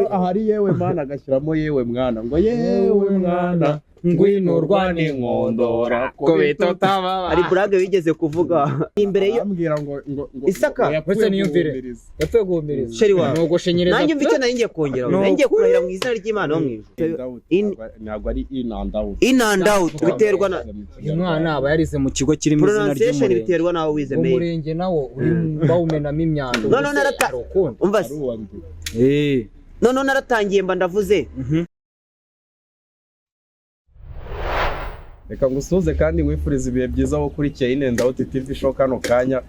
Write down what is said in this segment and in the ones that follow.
ahari yewe mana agashyiramo yewe mwana ngo yewe mwana ngwino urwane nkondora ko bitotaba ari burage wigeze kuvuga imbere yo ambwira ngo Isaka yapfuye niyumvire yapfuye guhumiriza sheri wa nogoshenyereza nanjye mvike nanjye kongera nanjye kurahira mu izina ry'Imana wo mwijuru ntabwo ari in and out biterwa na umwana aba yarize mu kigo kirimo izina ry'umurenge biterwa nawo wize mail umurenge nawo uri bawumenamo imyanda no umva no naratangiye mba ndavuze reka ngusuze kandi mwifuriza ibihe byiza wo kuri Inenda Out TV show kano kanya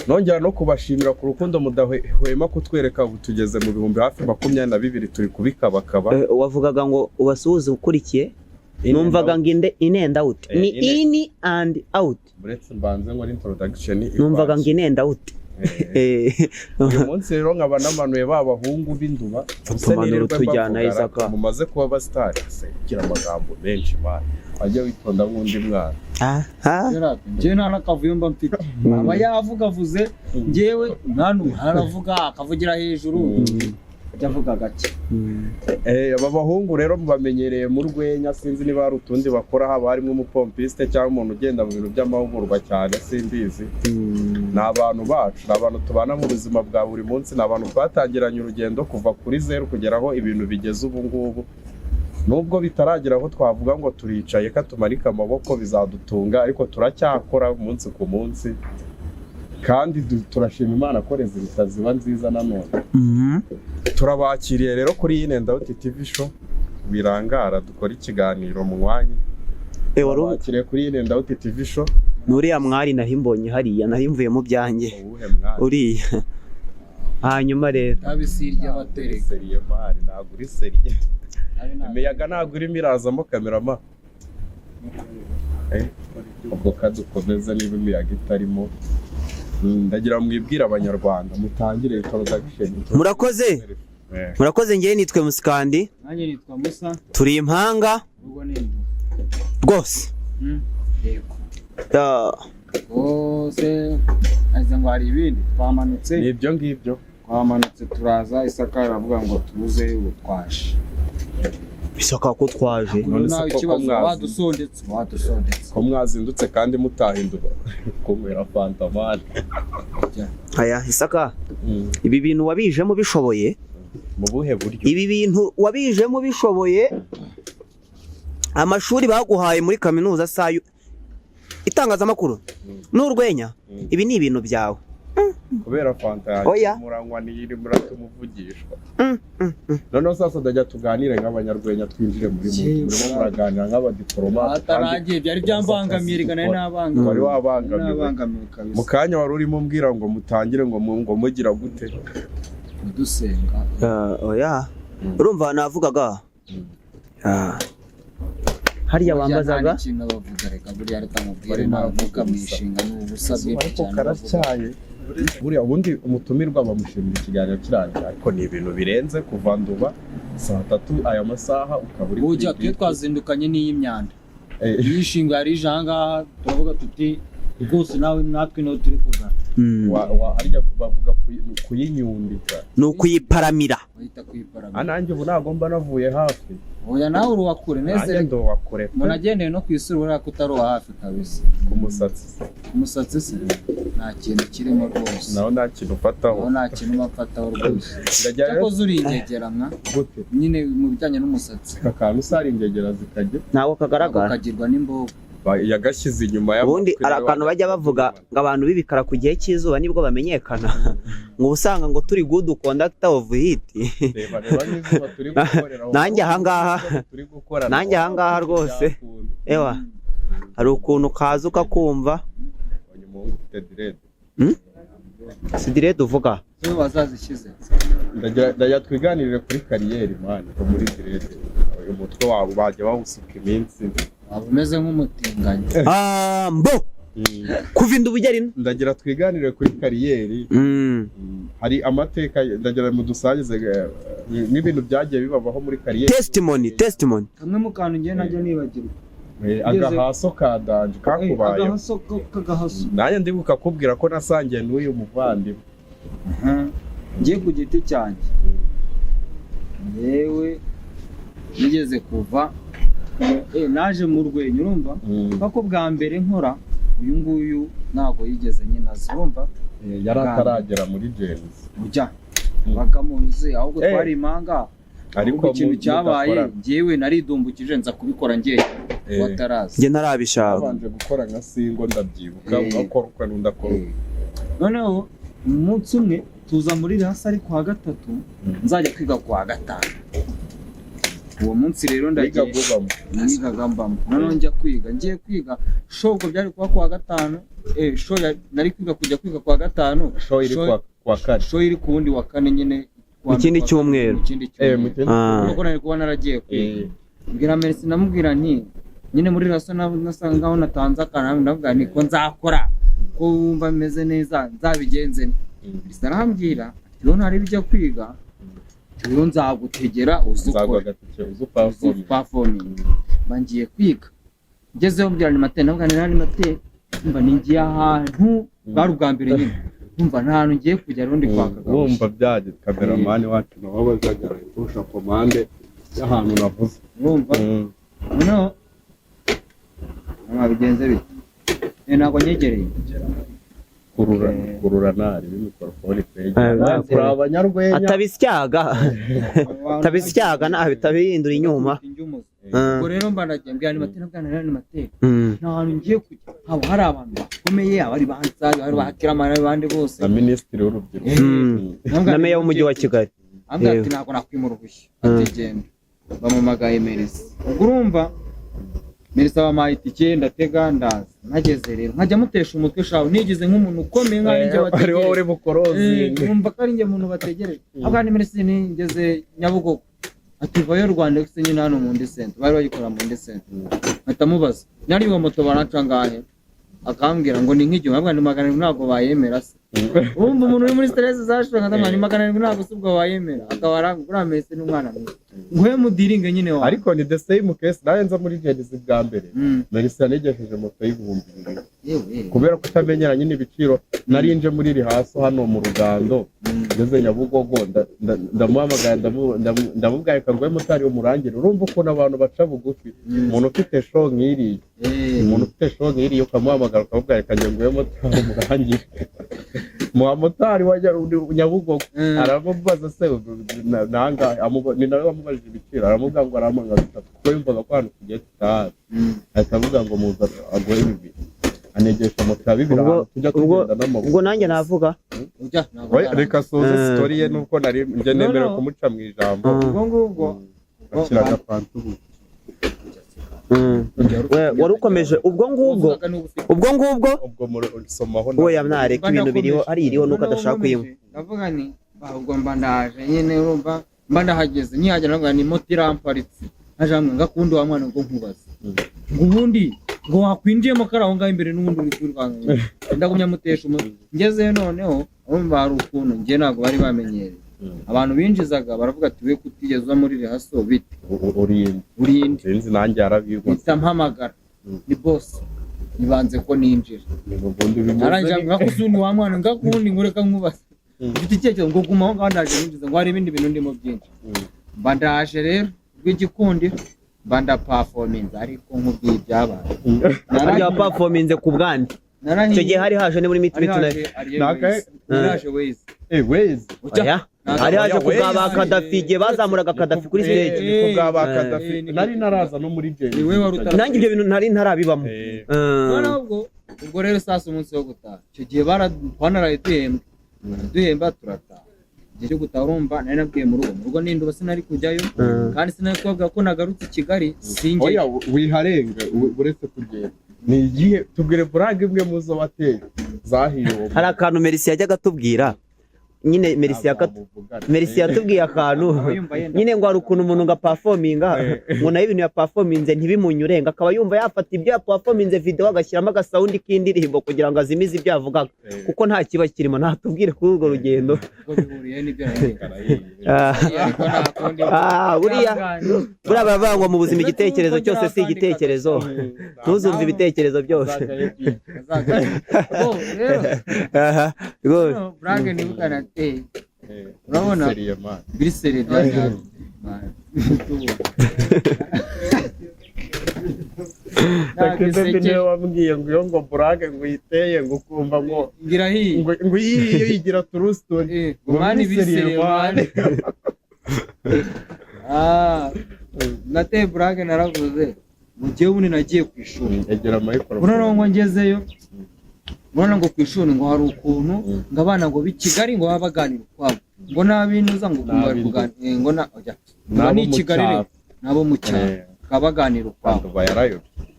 nongera no kubashimira ku rukundo mudahwema kutwereka ubu tugeze mu bihumbi hafi 22 turi kubikabakaba wavugaga ngo ubasuhuze ukurikiye numvaga ngo Inenda Out ni in and out buretse mbanze ngo introduction numvaga ngo Inenda Out uyu munsi rero nkaba namanuye babahungu b'induba tumanura tujyana Isaka mumaze kuba abastari sekira amagambo menshi bana ajya witonda nk'undi mwana nje nta nakavuyo mba mfite aba yavuga avuze ngewe nanu haravuga akavugira hejuru avuga gake aba bahungu rero mubamenyereye mu rwenya sinzi niba hari utundi bakora haba harimo umupompiste cyangwa umuntu ugenda mu bintu by'amahugurwa cyane simbizi ni abantu bacu ni abantu tubana mu buzima bwa buri munsi ni abantu twatangiranye urugendo kuva kuri 0 kugeraho ibintu bigeze ubu ngubu nubwo bitaragira aho twavuga ngo turicaye katumarika amaboko bizadutunga ariko turacyakora umunsi ku munsi kandi turashima Imana ko resulta ziba nziza nanone turabakiriye rero kuri Inenda Out TV show birangara dukora ikiganiro mu mwanya warubakiriye kuri Inenda Out TV show nuriya mwari nahimbonye hariya narimvuye mu byanjye uriya hanyuma rero abisirye abatereka seriye mari naguri seriye imiyaga ntabwo irimo irazamo kamerama ubwo kadukomeza niba imiyaga itarimo ndagira mwibwira abanyarwanda mutangire introduction murakoze ngewe nitwe Musikandi nanjye nitwa Musa turi impanga ubwo ni rwose yego bose aza ngo hari ibindi twamanutse nibyo ngibyo twamanutse turaza Isaka aravuga ngo tuze ubutwaje Isaka ko twaje none ikibazo wadusondetse ko mwazindutse kandi mutahinduka kumera fantamani aya Isaka ibi bintu wabijemo bishoboye mu buhe buryo ibi bintu wabijemo bishoboye amashuri baguhaye muri kaminuza sayo itangazamakuru n'urwenya ibi ni ibintu byawe kubera fanta yaje murangwa niyiri muratumuvugishwa none sasa ndajya tuganire nk'abanyarwenya twinjire muri murimo muraganira nk'abadiplomate ataragiye byari byambangamiye rigana n'abanga wari wabangamiye mu kanya wari urimo mbwira ngo mutangire ngo mugira gute dusenga oya urumva navugaga hariya wambazaga ikintu bavuga reka buri yaratamubwire navuga mishinga n'ubusabye cyane buriya ubundi umutumirwa bamushimira ikiganiro kirangira ariko ni ibintu birenze kuva nduba saa 3 aya masaha ukaba uri ujya twe twazindukanye n'iy'imyanda yishinga yari janga turavuga tuti rwose nawe natwe no turi kugana harya bavuga kuyinyundika no kuyiparamira bahita kuyiparamira nanjye ubu nagomba navuye hafi oya nawe uruwakure neze ndo wakure munagendeye no kwisura kutaro hafi kabisa kumusatsi se nta kintu kirimo rwose naho nta kintu ufataho nta kintu mafataho rwose cyakoze uri ingegera nka nyine mu bijyanye n'umusatsi kakanu usari ingegera zikajye nawo kagaragara kagirwa n'imbogo yagashyize inyuma y'abantu ubundi arakantu bajya bavuga ngo abantu bibikara ku gihe cy'izuba nibwo bamenyekana ngo usanga ngo turi good conductor of heat nanjye ahangaha rwose ewa hari ukuntu kaza ukakumva si direde uvuga zo bazazishyize ndajya twiganirire kuri kariyeri mani ko muri direde umutwe wabo bajya bawusuka iminsi umeze nk'umutinganyi mbo kuva inda ubugeri ndagira twiganire kuri kariyeri hari amateka ndagira mu dusangize n'ibintu byagiye bibabaho muri kariyeri testimony kamwe mu kantu ngiye najya nibagirwa agahaso kadanje kakubaye agahaso nanjye ndibuka kubwira ko nasangiye n'uyu muvandimwe ngiye ku giti cyanjye nigeze kuva naje mu Rwenya urumva ko bwa mbere nkora uyu nguyu ntabwo yigeze nyine azumva yari ataragera muri James ujya bagamuze ahubwo twari impanga ariko ikintu cyabaye njyewe naridumbukije nza kubikora njye watarazi njye narabishaka babanje gukora nka singo ndabyibuka ugakora uko ndakora noneho umunsi umwe tuza muri rasa ari kwa gatatu nzajya kwiga kwa gatanu uwo munsi rero nigaga mbamo noneho njya kwiga ngiye kwiga shoko byari kuba kwa gatanu sho nari kujya kwiga kwa gatanu sho iri kwa kane sho iri ku wundi wa kane nyine ikindi cyumweru nuko nari kuba naragiye kwiga mbwira Merci namubwira nti nyine muri rasa nasanga ngaho natanze akantu ndavuga nti ko nzakora ko wumva meze neza nzabigenze bisa arambwira rero ntari bijya kwiga rero nzagutegera uzukora performing bangiye kwiga ngezeho mbwira ni mate ndavuga ni mate mba ningiye ahantu bari ubwa mbere nyine umva nta hantu ngiye kujya rundi kwaka wumva byaje cameraman wacu nawe bazagara kurusha commande y'ahantu navuze wumva no bigenze bite ntabwo nyegereye kurura nari mikrofone kuri abanyarwenya atabisyaga naho bitabihindura inyuma ubwo rero mbanagiye mbwira ni mate nta hantu ngiye kujya haba hari abantu bakomeye abari bansaga bari bakiramana abandi bose na minisitiri w'urubyiruko na meya w'umujyi wa Kigali ambwira ati ntabwo nakwimura uruhushya ategenda bamumagaye Merci ubwo urumva Merci abampaye itike ndatega ndaza nageze rero nkajya mutesha umutwe shawe nigize nk'umuntu ukomeye nk'arinjye bategereje ari wowe uri bukorozi numva ko ari njye muntu bategereje abandi Merci nigeze Nyabugogo ati vayo Rwanda x nyine hano mu ndi center bari bayikora mu ndi center atamubaza nari wa moto baraca ngahe akambwira ngo ni nk'igyo abandi 700 ntabwo bayemera se umva umuntu uri muri stress zashonga ndamani 700 ntabwo subwo bayemera akabara kuri Merci n'umwana mwiza nguhe mudiringe nyine wa ariko ni the same case nawe nza muri James bwa mbere Merci yanegesheje moto y'ibihumbi 2 kubera ko utamenyera nyine ibiciro narinje muri rihaso hano mu Rugando ngeze Nyabugogo ndamuhamagaye ndamubwaye kangwe mutari umurangire urumva uko abantu baca bugufi umuntu ufite show nk'iri ukamuhamagara ukavuga reka ngwe mutari umurangire Muhamotari wa Nyabugogo aramubaza se nanga ni nawe wamubajije ibiciro aramubwira ngo aramanga kuko yumvaga ko hano tugiye tutaha atavuga ngo muza agoye ibi anegesha moto ya 200 tujya kugenda n'amaguru ubwo nanjye navuga reka soza story ye nuko nari nje nemera kumuca mu ijambo ubwo akiraga pantubu wari ukomeje ubwo ngubwo somaho we yamnareka ibintu biriho ari iriho nuko adashaka kuyimwa ndavuga ni ahubwo mbandaje nyine urumva mbandahageze nyihagera ngo ni moto iramparitse ajamwe ngakundi wa mwana ngo nkubaza ngo ubundi ngo wakwinjiyemo karaho ngaho imbere n'ubundi uri kwirwanga ndagumya mutesha ngeze noneho urumva hari ukuntu ngiye ntabwo bari bamenyereye abantu binjizaga baravuga ati we kutigeza muri rihaso bite urinde sinzi nanjye arabigwa mpamagara ni boss nibanze ko ninjira aranje ngakusuni wa mwana ngakundi ngureka nkubaza ufite icyerekezo ngo gumaho ngaho ndaje ninjiza ngo hari ibindi bintu ndimo byinshi bandaje rero rw'igikundi banda performance ariko nkubwiye byabaye narajya performance ku bwandi icyo gihe hari haje ni muri miti naraje Waze hari haje kugaba Kadafi igihe bazamuraga Kadafi kuri stage kugaba Kadafi nari naraza no muri James nanjye ibyo bintu ntari ntarabibamo ubwo rero sasa umunsi wo gutaha icyo gihe baranaraye duhemba turataha igihe cyo gutaha urumva nari nabwiye mu rugo n'induba sinari kujyayo kandi sinari kubabwira ko nagarutse i Kigali sinjye oya wiharenga uretse kugenda ni igihe tubwire brag imwe muzo bateye zahiriwe hari akantu Merci yajyaga tubwira nyine Merci yatubwiye akantu nyine ngo hari ukuntu umuntu nga performinga ngo nayo ibintu ya performinze ntibimunyurenga akaba yumva yafata ibyo ya performinze video agashyiramo agasaundi k'indirimbo kugira ngo azimize ibyo avugaga kuko nta kiba kirimo natubwire kuri urwo rugendo buriya bavangwa mu buzima igitekerezo cyose si igitekerezo ntuzumve ibitekerezo byose urabona biri seriye Takeze niwe wambwiye ngo iyo ngo burage ngo uyiteye ngo ukumva ngo ngirahiye ngo iyo yigira true story mani biseriye mani nateye burage naravuze mu gihe ubundi nagiye ku ishuri egera micro urabona ngo ngezeyo urabona ngo ku ishuri ngo hari ukuntu ngo abana ngo b'i Kigali ngo baba baganira ukwabo ngo n'abinuza ngo kumva kuganira ngo ni i Kigali rero nabo mu cyaro bakaba baganira ukwabo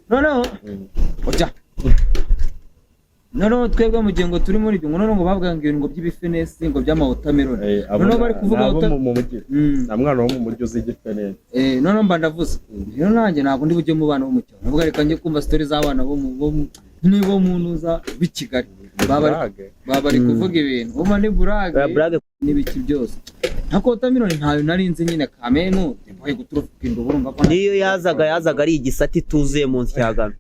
noneho noneho twebwe mu gihe ngo turi muri ibyo ngo noneho ngo bavuga ngo ibintu by'ibifenesi ngo by'amawotameloni noneho bari kuvuga mu mujyi na mwana wo mu mujyi uzi igifenesi noneho mba ndavuze rero nanjye ntabwo ndi bujye mu bana bo mu cyaro navuga reka njye kumva story z'abana bo mu ntuza b'i Kigali baba bari kuvuga ibintu uba ni burage n'ibiki byose nako wotameloni ntayo narinzi nyine kamenu yabaye guturuka indobo urumva ko niyo yazaga ari igisati tuzuye mu nsyagano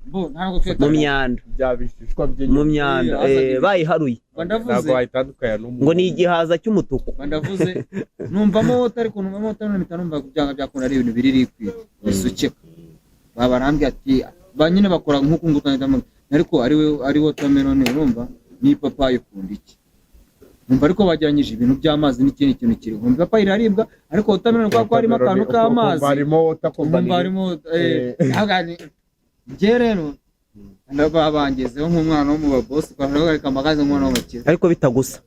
mu myanda byabishishwa mu myanda bayiharuye bandavuze ngo ni igihaza cy'umutuku bandavuze numvamo wota ariko numvamo wotameloni bitanumva kubyanga byakunda ari ibintu biri liquid bisukeka babarambye ati banyine bakora nk'uko ngutandamo ariko ari wotameloni urumva ni papayi ukunda iki numva ariko bajyanyije ibintu by'amazi n'ikindi kintu kiri ngo papayi iraribwa ariko wotameloni kwa ko harimo akantu k'amazi harimo hagani nge rero ndababangezeho nk'umwana wo mu babosi kwa reka magaze umwana w'umukire ariko bitagusa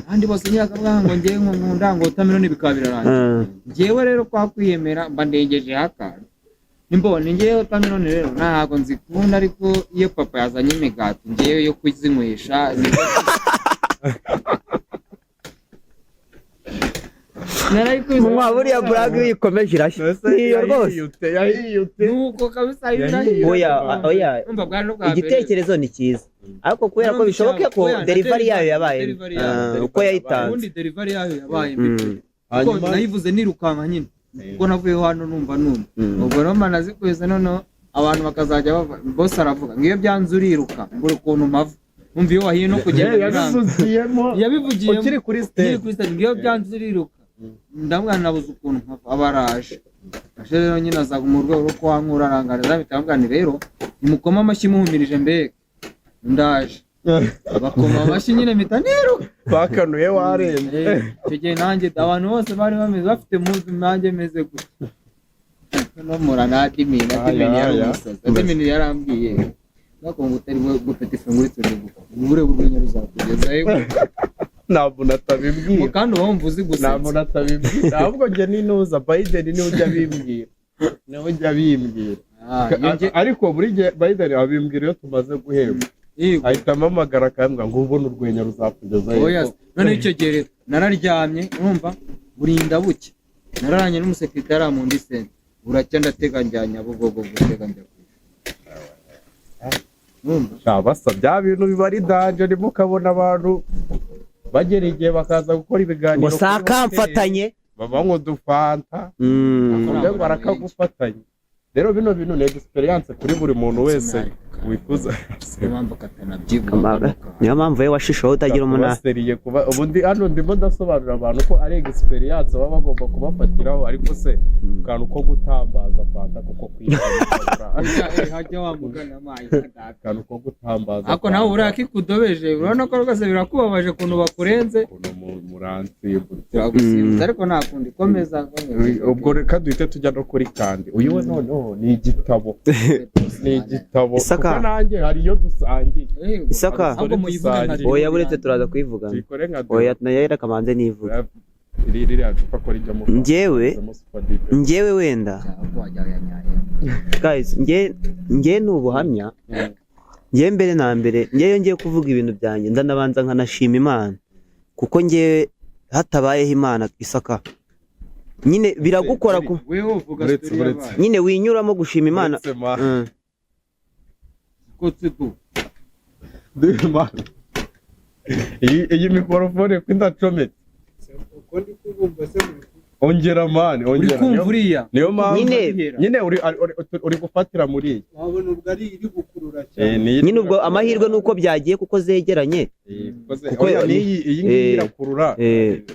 kandi bose nyakavuga ngo ngewe nkunda ngo wotameloni bikaba birarangiye ngewe rero kwa kwiyemera mba ndengeje akantu nimbone ngewe wotameloni rero ntabwo nzikunda ariko iyo papa yazanye imigati ngewe yo kuzinywesha mwa buriya burage uyikomeje irashya iyo rwose nuko kabisa ibirahiye oya igitekerezo ni cyiza ariko kubera ko bishoboke ko delivery yayo yabaye uko yayitanze ubundi delivery yayo yabaye kuko nayivuze nirukanka nyine ubwo navuye hano numva ubwo rero manazikuze noneho abantu bakazajya bava boss aravuga ngiyo byanze uriruka mbura ukuntu mpava numva iyo wahiye no kugenda yabivugiyemo ukiri kuri stage ngiyo byanze uriruka ndamwana nabuze ukuntu mpava abaraje ashe rero nyine azaga mu rwego rwo kwankura arangariza bitambwani rero nimukoma amashyi muhumirije mbega ndaje bakoma amashyi nyine mpita niruka bakanuye warembye icyo gihe nanjye abantu bose bari bameze bafite muzi nanjye meze gutya no muranadimina yari umusazi adimini yarambwiye nakongo utari gufata ifunguro turibuka ubure urwenya ruzakugezayo ntabwo natabibwira kandi wumva uzi gusetsa ntabwo natabibwira ahubwo njye ninuza Biden niwe ujya bimbwira ariko buri gihe Biden abimbwira iyo tumaze guhembwa ahita amamagara akambwira ngo ubone urwenya ruzakugezayo none icyo gihe nararyamye urumva burinda buke nararanye n'umusekretari mu ndi sente buracya ndatega njyanya Bugogo gutega njya basa bya bintu biba ari danje ndimo ukabona abantu bagera igihe bakaza gukora ibiganiro ngo sakamfatanye baba ngo dufanta ngo barakagufatanya rero bino bintu ni experience kuri buri muntu wese wifuza niyo mpamvu we washishoho utagira umunani ubundi hano ndimo ndasobanurira abantu ko ari experience baba bagomba kubafatiraho ariko se akantu ko gutambaza fanta kuko hajya wamugana amazi akantu ko gutambaza ariko nawe uriya kikudobeje urabona ko rwose birakubabaje ukuntu bakurenze turagusimbuza ariko nta kundi komeza ubwo reka duhite tujya no kuri kandi uyu we noneho ni igitabo kuko nanjye hari iyo dusangiye Isaka oya buretse turaza kuyivuga oya nayera kamanze nivuga njyewe wenda guys njye nubuhamya njye mbere na mbere njyeyo ngiye kuvuga ibintu byanjye ndanabanza nkanashima Imana kuko njye hatabayeho Imana Isaka nyine biragukora ku nyine winyuramo gushima Imana iyi mikorofone ko indacometse ongera mani ongera niyo mpamvu nyine uri gufatira muri iyi wabona ubwo ari iri gukurura cyane nyine ubwo amahirwe nuko byagiye kuko zegeranye kuko iyi ngiyi irakurura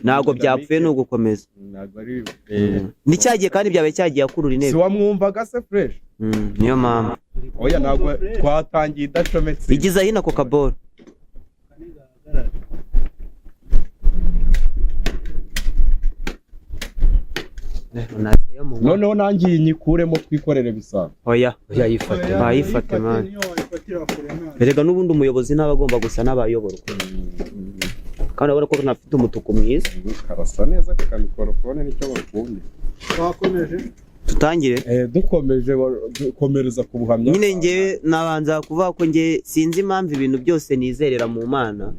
ntabwo byapfuye no gukomeza ntabwo ari ni cyagiye kandi byabaye cyagiye akurura intebe si wamwumvaga se fresh niyo mpamvu oya ntabwo twatangiye idacometse igiza hino ako kaboro noneho nanjye iyi nyikuremo twikorere bisanzwe oya bayifate mani erega n'ubundi umuyobozi ntaba agomba gusa n'abayoborwa kandi urabona ko ntafite umutuku mwiza karasa neza ka mikorofone nicyo bakunda twakomeje tutangire dukomereza ku buhamya nyine ngewe nabanza kuvuga ko ngewe sinzi impamvu ibintu byose nizerera mu Mana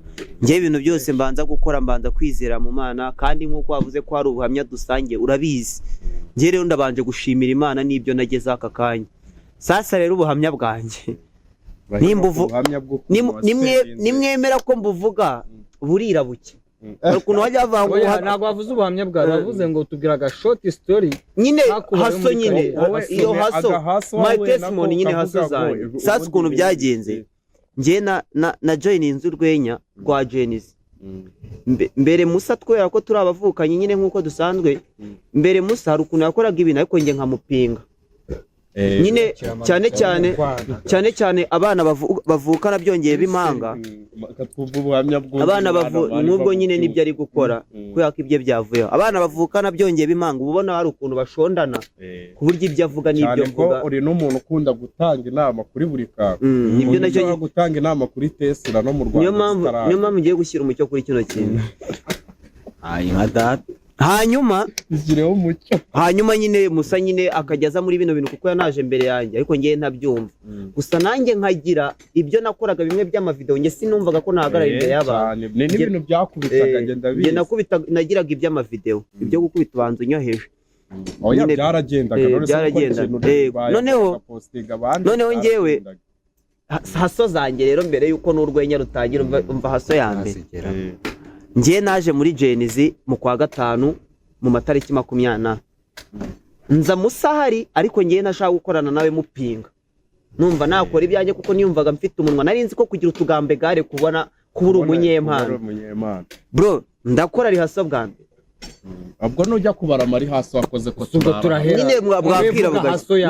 ngewe ibintu byose mbanza gukora mbanza kwizera mu Mana kandi nk'uko wavuze ko hari ubuhamya dusange urabizi ngewe rero ndabanje gushimira Imana n'ibyo nageze aka kanya sasa rero ubuhamya bwanjye nimwemera ko mbuvuga burira buke ukuntu wajya bavanga ntabwo wavuze ubuhamya bwawe wavuze ngo tubwiraga short story nyine haso nyine iyo haso my testimony nyine haso zanjye sasa ukuntu byagenze ngiye na join inzu urwenya rwa Genesis mbere Musa twera ko turi abavukanye nyine nk'uko dusanzwe mbere Musa hari ukuntu yakoraga ibintu ariko nge nkamupinga nyine cyane abana bavukana byongeye bimanga abana nubwo nyine nibyo ari gukora kubera ko ibyo byavuyeho abana bavukana byongeye bimanga ubona hari ukuntu bashondana ku buryo ibyo avuga n'ibyo mvuga uri n'umuntu ukunda gutanga inama kuri buri kantu nibyo nacyo gutanga inama kuri Tesla no mu Rwanda niyo mpamvu ngiye gushyira umucyo kuri kino kintu hanyuma nyine Musa nyine akajyaza muri bino bintu kuko yanaje mbere yanjye ariko ngiye ntabyumva gusa nanjye nkagira ibyo nakoraga bimwe by'amavideo nge sinumvaga ko nahagarara imbere y'abantu n'ibintu byakubitaga ngenda bizi nagiraga iby'amavideo ibyo gukubita ubanza unyoheje oya byaragendaga noneho ngewe haso zanjye rero mbere yuko n'urwenya rutangira umva haso yanjye ngiye naje muri Genesis mu kwa gatanu mu matariki 20 nza Musahari ariko ngiye nashaka gukorana nawe mupinga numva nakora ibyanjye kuko niyumvaga mfite umunwa nari nzi ko kugira utugambe gare kubona kubura umunyempano bro ndakora ari haso bwa abwo nujya kubara mari haso wakoze ko nyine mwabwira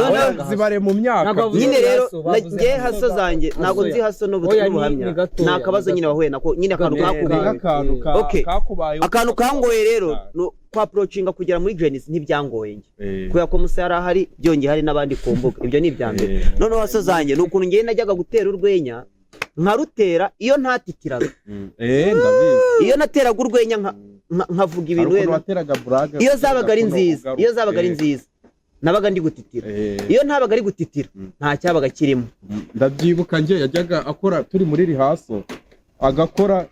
none zibare mu myaka nyine rero ngiye haso zanjye nago nzi haso n'ubuhamya nakabazo nyine wahuye nako nyine akantu kangoye rero kwa approachinga kugera muri Genesis ntibyangoye nge kuya ko Musa yarahari byongeye hari nabandi kumbuka ibyo ni ibyambere none haso zanjye nukuntu ngiye najyaga gutera urwenya nkarutera iyo ntatitiraga iyo nateraga urwenya nkavuga ibintu iyo zabaga ari nziza nabaga ndi gutitira iyo ntabaga ari gutitira nta cyabaga kirimo ndabyibuka nge yajyaga akora turi muri rihaso agakora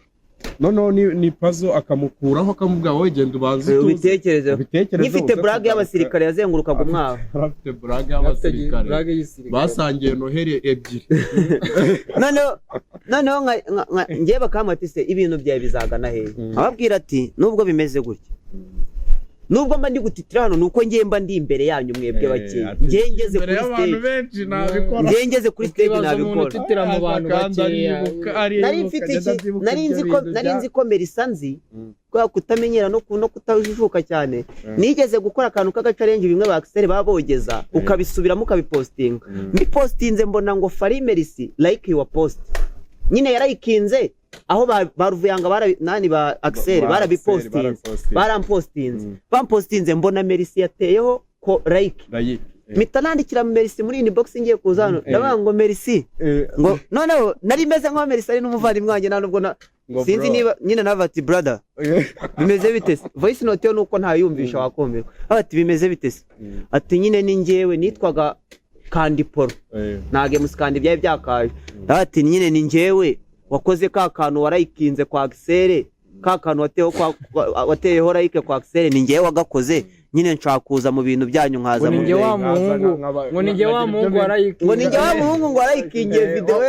noneho ni puzzle akamukuraho akamubwira wowe genda ubanze ubitekerezeho nifite brag y'abasirikare yazengurukaga umwaho afite brag y'abasirikare basangiye noheri ebyiri noneho ngiye bakamatise ibintu byawe bizagana hehe ababwira ati nubwo bimeze gutya nubwo mba ndi gutitira hano nuko ngiye mba ndi imbere yanyu mwebwe bakeya ngiye ngeze kuri stage nabikora mu bantu bakeya nari nzi ko Melissa nzi kwa kutamenyera no kutajijuka cyane nigeze gukora akantu k'agacarenje bimwe ba Axel babogeza ukabisubiramo ukabipostinga mbipostinze mbona ngo Fari Melissa like your post nyine yarayikinze aho baruvuyanga nani ba Axel barampostinze bampostinze mbona Melissa yateyeho ko like mita nandikira Melissa muri inbox ngiye kuzana ndavuga ngo Melissa ngo noneho nari meze nka Melissa ari n'umuvandimwe wanjye nubwo sinzi niba nyine navati brother bimeze bite voice note yo nuko ntayumvisha wakomera ati bimeze bite ati nyine ni ngewe nitwaga Kandi Polo nage musikandi byaye byakaje ati nyine ni ngewe wakoze ka kantu warayikinze kwa Axel ka kantu wateyeho like kwa Axel ni ngewe wagakoze nyine nshaka kuza mu bintu byanyu nkaza mu ngo ni ngewe wa muhungu warayikingiye video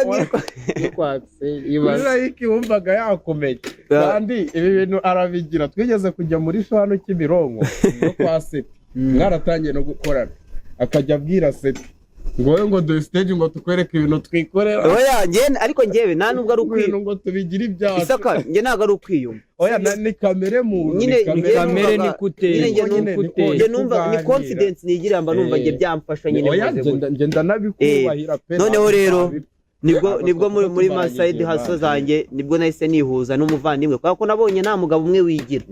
kwa Axel like wumvaga yakomeye kandi ibi bintu arabigira twigeze kujya muri shano Kimironko no kwa Seti mwaratangiye no gukorana akajya abwira Seti ngo do stage ngo tukwereke ibintu twikorera oya ariko njyewe nta nubwo ari ibintu ngo tubigira ibyacu isaka njye ntabwo ari ukwiyumva oya ni kamere muntu nyine kamere ni kute njye numva ni confidence nigira mba numva njye byamfasha nyine oya njye ndanabikubahira pe noneho rero nibwo muri Maside haso zanjye nibwo nahise nihuza n'umuvandimwe kuko nabonye nta mugabo umwe wigira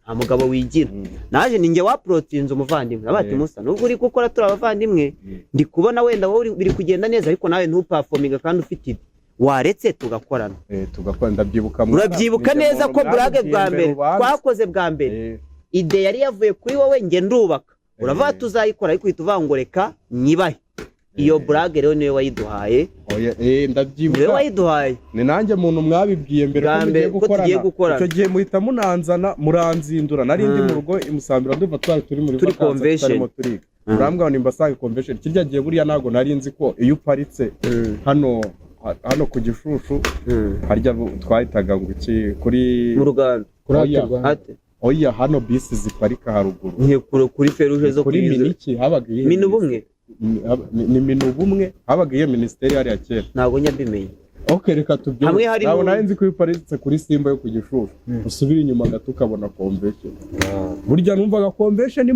nta mugabo wigira naje ninjye waprotinze umuvandimwe abati Musa nubwo uri gukora turi abavandimwe ndi kubona wenda wowe biri kugenda neza ariko nawe ntuperforminga kandi ufite waretse tugakorana ndabyibuka urabyibuka neza ko burage bwa mbere twakoze bwa mbere ide yari yavuye kuri wowe nge ndubaka uravuga tuzayikora ariko ituvangoreka nyibahe iyo burage rero niwe wayiduhaye ndabyibuka niwe wayiduhaye ni nanjye muntu mwabibwiye mbere ko tugiye gukorana icyo gihe muhita munanzana muranzindura nari ndi mu rugo imusambira ndumva turi muri convention urambwa ni Mbasange convention kirya gihe buriya nago nari nzi ko iyo uparitse hano ku Gishushu harya twahitaga ngo iki kuri mu Ruganda oya hano bisi ziparika haruguru kuri feruje zo kuri miniki habaga minu bumwe ni minu bumwe habaga iyo ministeri yari ya kera ntabwo nyabimenye okay reka tubyumve ntabwo nari nzi ko iparitse kuri Simba yo ku Gishushu usubira inyuma gato ukabona convention burya numvaga convention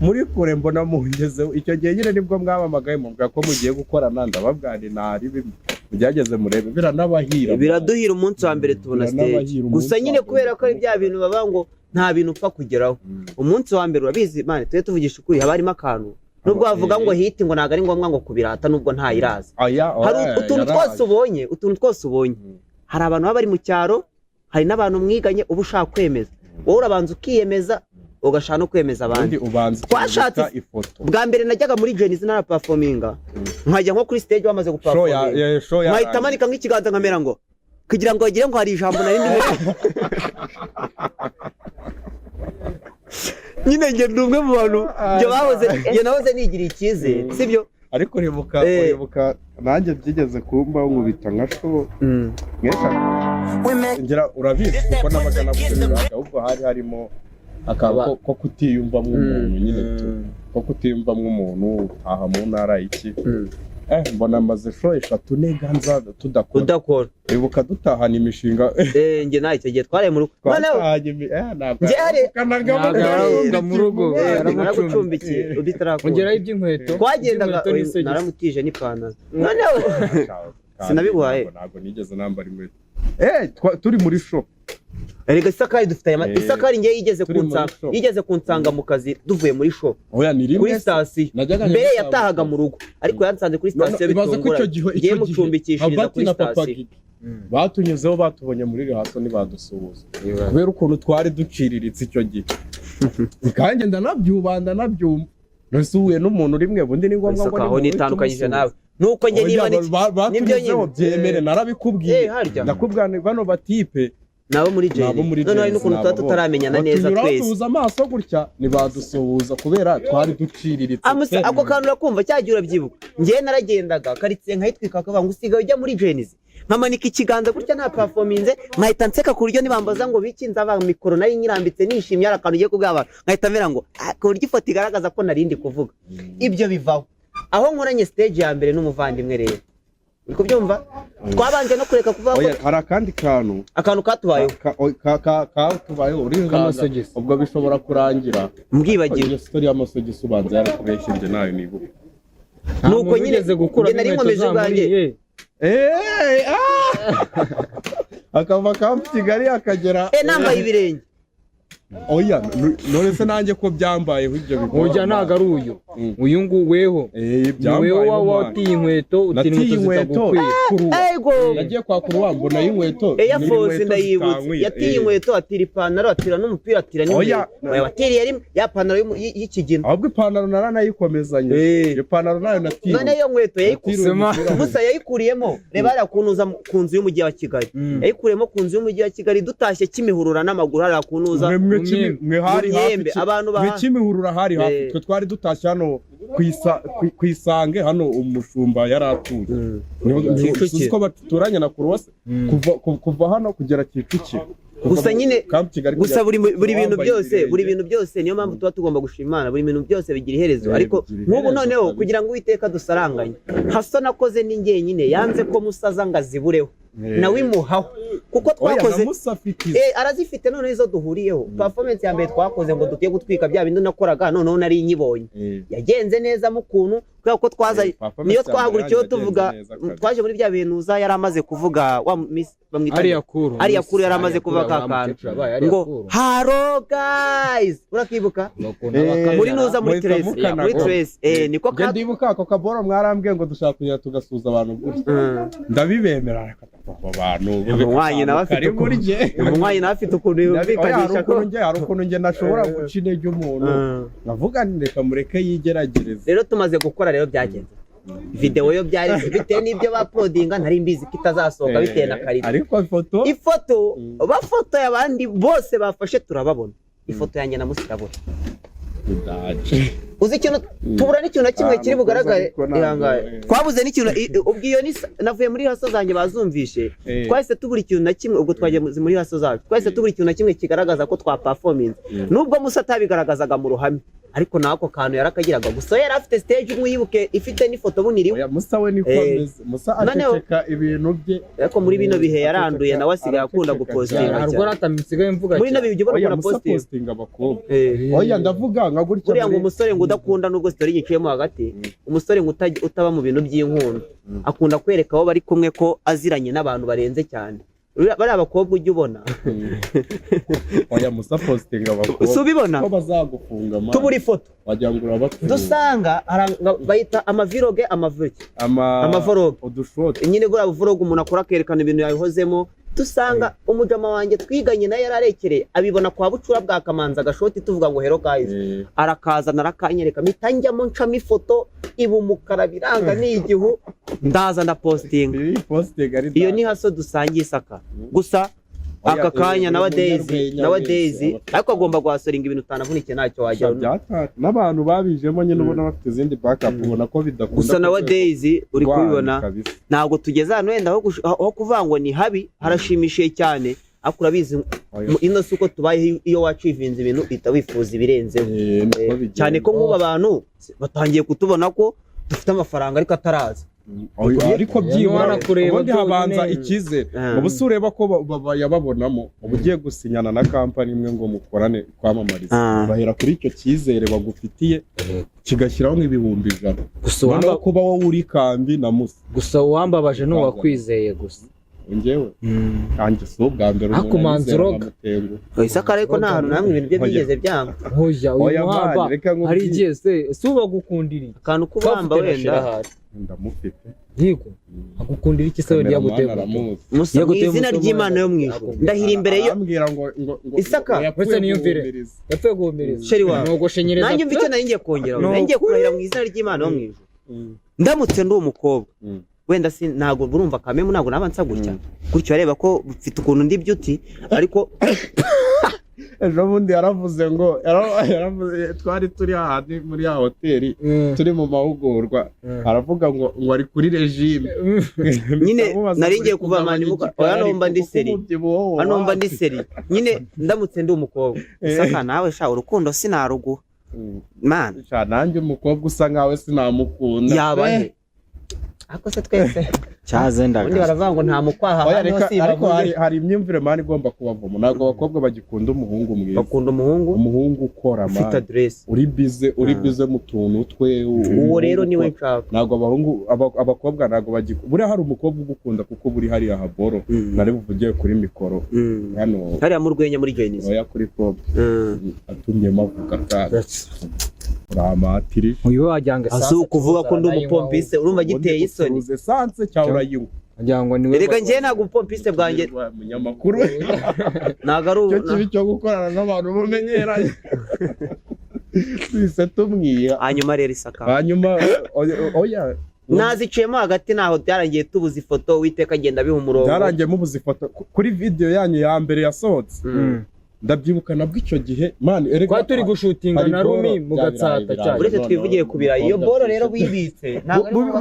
muri kure mbona mugezeho icyo gihe nyine nibwo mwabamagaye mubwira ko mugiye gukorana ndababwira ntari byageze murebe biranabahira biraduhira umunsi wa mbere tubona stage gusa nyine kubera ko ari bya bintu baba ngo nta bintu upfa kugeraho umunsi wa mbere urabizi mane tujye tuvugisha ukuri haba harimo akantu nubwo bavuga ngo hiti ngo ntago ari ngombwa ngo kubirata nubwo ntayiraza hari utuntu twose ubonye hari abantu baba bari mu cyaro hari n'abantu mwiganye uba ushaka kwemeza wowe urabanza ukiyemeza ugashaka no kwemeza abandi twashatse ifoto bwa mbere najyaga muri Genesis na performinga nkajya nko kuri stage bamaze guperforminga nkahita manika nk'ikiganza nkamera ngo kugira ngo bagire ngo hari ijambo narindi nyine nge ndumwe mu bantu nge nahoze nigira icyizere sibyo ariko uribuka nanjye byigeze kumba nkubita nka show ngira urabizi kuko nabaga navuga ahubwo harimo akaba ko kutiyumvamo umuntu nyine ko kutiyumvamo umuntu utaha mu ntara iki mbona maze show 3 neganza tudakora ibuka dutahana imishinga nge nayo icyo gihe twaraye mu rugo nge hari mu rugo naragucumbikiye ubitarakora ongeraho iby'inkweto twagendaga naramutije n'ipantaro noneho sinabiguhaye ntabwo nigeze nambara inkweto turi muri show erega Isakari dufite Isakari ngiye yigeze kunsanga mu kazi duvuye muri show kuri station mbere yatahaga mu rugo ariko yansanze kuri station bitungura ngiye mucumbikishiriza kuri station batunyuzeho batubonye muri rehaso nibadusuhuza kubera ukuntu twari duciriritse icyo gihe kandi ndanabyumva nasuhuye n'umuntu rimwe bundi ni ngombwa ngo aho nitandukanyije nawe nuko nge niba nibyo nyine byemere narabikubwiye ndakubwira bano batipe nabo muri Jane none hari n'ukuntu tuba tutaramenyana neza twese tuza amaso gutya nibadusuhuza kubera twari duciriritse ako kantu urakumva cyagiye urabyibuka ngiye naragendaga karitsiye nkayitwika akavuga ngo usigaye ujya muri Genesis nkamanika ikiganza gutya nta performance nkahita nseka ku buryo nibambaza ngo bikinze aba mikoro nari nyirambitse nishimye ari akantu ugiye kubwaba nkahita mera ngo ku buryo ifoto igaragaza ko narindi kuvuga ibyo bivaho aho nkoranye stage ya mbere n'umuvandimwe rero uri kubyumva twabanje no kureka kuvuga ko hari akandi kantu katubayeho katubayeho uringaza ubwo bishobora kurangira mbwibagiwe iyo story y'amasogisi ubanza yarakubeshinje nayo nibuka nuko nyine nari nkomeje ubwanjye akava kamp Kigali akagera nambaye ibirenge oya none se nanjye ko byambayeho ibyo bigo ujya ntago ari uyu nguweho weho watiye inkweto utiye inkweto yagiye kwa kuruwa mbona y'inkweto Air Force ndayibutse yatiye inkweto atira ipantaro atira n'umupira atira n'inkweto watiriye rimwe ya pantaro y'ikigina ahubwo ipantaro naranayikomezanye iyo pantaro nayo natiye none iyo nkweto yayikusema gusa yayikuriyemo reba ari kunuza ku nzu y'umujyi wa Kigali yayikuriyemo ku nzu y'umujyi wa Kigali dutashye Kimihurura n'amaguru ari kunuza mwe hari hafi abantu Kimihurura hari hafi twe twari dutashye hano kwisange hano umushumba yaratuye uko baturanye na Kurose kuva hano kugera Kicukiro gusa nyine Camp Kigali gusa buri bintu byose ibirenge. buri bintu byose niyo mpamvu tuba tugomba gushima Imana buri bintu byose bigira iherezo ariko bigira nk'ubu iherezo noneho kabisa. kugira ngo Uwiteka dusaranganye haso nakoze ni njyenyine yanze ko musaza ngo azibureho nawe imuhaho kuko twakoze arazifite none izo duhuriyeho performance ya mbere twakoze ngo dukiye gutwika bya bindi nakoraga noneho nari nyibonye yagenze neza mu kuntu kubera ko twaza niyo twahagurukiyeho tuvuga twaje muri bya bintu za yari amaze kuvuga wa miss bamwita ari yakuru yari amaze kuvuga kakantu ngo haro guys urakibuka muri nuza muri Trace niko ka ndibuka ako kaboro mwarambwiye ngo dushaka kujya tugasuza abantu gutya ndabibemera abantu umwanya nawe afite ukuntu yumvikanisha ko hari ukuntu nge nashobora guca intege umuntu navuga reka mureke yigeragereza rero tumaze gukora rero byagenze video yo byari bitewe n'ibyo baprodinga ntari mbizi ko itazasohoka bitewe na karita ariko ifoto bafotoye abandi bose bafashe turababona ifoto yanjye na musirabona uzi ikintu tubura n'ikintu na kimwe kiri bugaragare ihangaye twabuze n'ikintu ubwo iyo navuye muri haso zanjye bazumvishe twahise tubura ikintu na kimwe ubwo twagiye muri haso zacu twahise tubura ikintu na kimwe kigaragaza ko twaperforminze nubwo Musa atabigaragazaga mu ruhame ariko nako kantu yarakagiraga gusa yari afite stage imwe yibuke ifite n'ifoto buniriwe Musa we niko ameze Musa aceceka ibintu bye ariko muri bino bihe yaranduye nawe asigaye akunda gupostinga harwo ratamitsigaye mvuga muri nabi bijye bakora posting abakobwa oya ndavuga nka gutya buriya ngo umusore ngo udakunda nubwo story yiciyemo hagati umusore ngo utaba mu bintu by'inkundo akunda kwereka abo bari kumwe ko aziranye n'abantu barenze cyane bari abakobwa ujya ubona oya Musa posting abakobwa subibona ko bazagufunga ma tubura ifoto wagira ngo urabatuye dusanga bayita amaviroge amavoroge udushot nyine gura voroge umuntu akora kerekana ibintu yabihozemo dusanga umujama wanjye twiganye naye yararekereye abibona kwa bucura bwa kamanza agashoti tuvuga ngo hero guys arakaza narakanyereka mitanjyamo ncamo ifoto ibu mukara biranga n'igihu ndaza nda posting iyo ni haso dusangiye isaka gusa aka kanya nawa Daisy ariko agomba guhasoringa ibintu utanavunikiye ntacyo wajya n'abantu babijemo nyine ubona bafite izindi backup ubona ko bidakunda gusa nawa Daisy uri kubibona ntabwo tugeze hano wenda aho kuvuga ngo ni habi harashimishije cyane ariko urabizi ino si uko tubaye iyo wacivinze ibintu uhita wifuza ibirenzeho cyane ko nk'ubu abantu batangiye kutubona ko dufite amafaranga ariko ataraza ariko byibura ubundi habanza icyizere ubu se ureba ko yababonamo uba ugiye gusinyana na kampani imwe ngo mukorane kwamamariza bahera kuri icyo cyizere bagufitiye kigashyiraho nk'ibihumbi 100 gusa wamba kuba wowe uri kandi na Musa gusa uwambabaje ni uwakwizeye gusa njyewe kanjye so bwa mbere akumanzuroga isaka ariko nta hantu namwe ibintu bye byigeze byanga oya mwamba hari igihe se ubagukundiriye akantu kubamba wenda ndamufite yego agukundira iki se wenda yagutega Musa mu izina ry'Imana yo mwijuru ndahira imbere yo ambwira ngo isaka wese niyumvire yapfuye guhumiriza sheri wawe nogoshenyereza nanjye mfite nanjye kongera nanjye kurahira mu izina ry'Imana yo mwijuru ndamutse ndi umukobwa wenda si ntago burumva kamemu ntago nabanza gutya areba ko ufite ukuntu ndi beauty ariko ejo bundi yaravuze ngo twari turi ahandi muri ya hoteli turi mu mahugurwa aravuga ngo ari kuri regime nyine nari ngiye kuva manimuka hano mba ndi seri nyine ndamutse ndi umukobwa isaka nawe sha urukundo sinaruguha man sha nanjye umukobwa usa nkawe sinamukunda yabahe ako se twese cyaze ndaga undi baravuga ngo nta mukwaha hano si ariko hari imyumvire mani igomba kubavamo ntabwo abakobwa bagikunda umuhungu mwiza bakunda umuhungu ukora mani ufite adresse uri bize mu tuntu twe uwo rero niwe nshaka ntabwo abakobwa ntabwo bagikunda buriya hari umukobwa ugukunda kuko buri hariya haboro nari buvugiye kuri mikoro hano hariya mu rwenya muri Genesis oya kuri pop atumye mavuga kandi uramatiri uyu wajyanga sasa ukuvuga ko ndi umupompiste urumva giteye isoni sanse cyangwa urayinywa ajyango niwe reka ngiye ntabwo umupompiste bwanjye munyamakuru ntabwo ari cyo kibi cyo gukorana n'abantu mumenyeranye twise tumwiya hanyuma rero isaka hanyuma oya naziciyemo hagati naho byarangiye tubuze ifoto witeka agenda biha umurongo byarangiye mubuze ifoto kuri video yanyu ya mbere yasohotse ndabyibuka nabwo icyo gihe man kwa turi gushutinga na Rumi mu gatsata cyane uretse twivugiye kubira iyo boro rero wibitse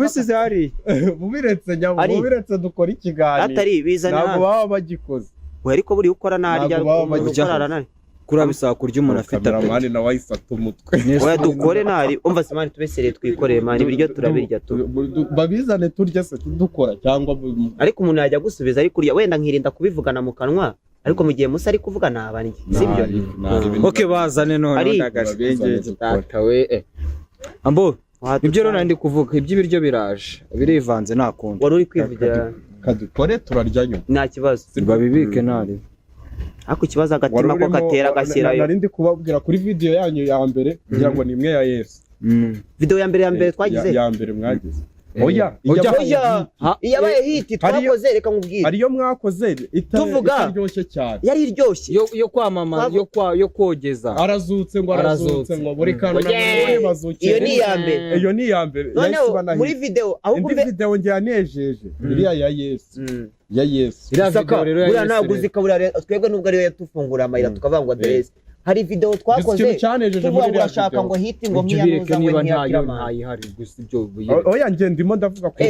bisize hari mubiretse dukora ikiganiro atari bizana ntabwo baba bagikoze we ariko buri ukora narya ukora aranari kuri bisaba kurya umuntu afite kameramani nawe ayisata umutwe oya dukore nari umva se mani tubesereye twikoreye mani ibiryo turabirya tu babizane turya se tudukora cyangwa ariko umuntu yajya gusubiza ari kurya wenda nkirinda kubivugana mu kanwa ariko mu gihe musa ari kuvuga nabanje sibyo okay bazane none ndagabengeje tatawe ambo ibyo rero ndi kuvuga iby'ibiryo biraje birivanze nakundi wari uri kwivugira kadukore turarya nyuma nta kibazo babibike nari ako kibazo agatima ko gatera gashyirayo nari ndi kubabwira kuri video yanyu ya mbere kugira ngo ni imwe ya Yesu video ya mbere twagize ya mbere mwagize oya iyabaye hiti twakoze reka nkubwire ariyo mwakoze itaryoshye cyane yari iryoshye yo kwamamaza yo kogeza arazutse ngo buri kantu nabone bazuke iyo ni ya mbere muri video ahubwo video ngiye anejeje iriya ya Yesu irasaka buriya ntabwo uzikabura twebwe nubwo ariyo yatufungura amayira tukavangwa adresse hari video twakoze tuvuga ngo urashaka ngo hiti ngo nkiyanuza ngo ntayihari gusa ibyo oya nge ndimo ndavuga ko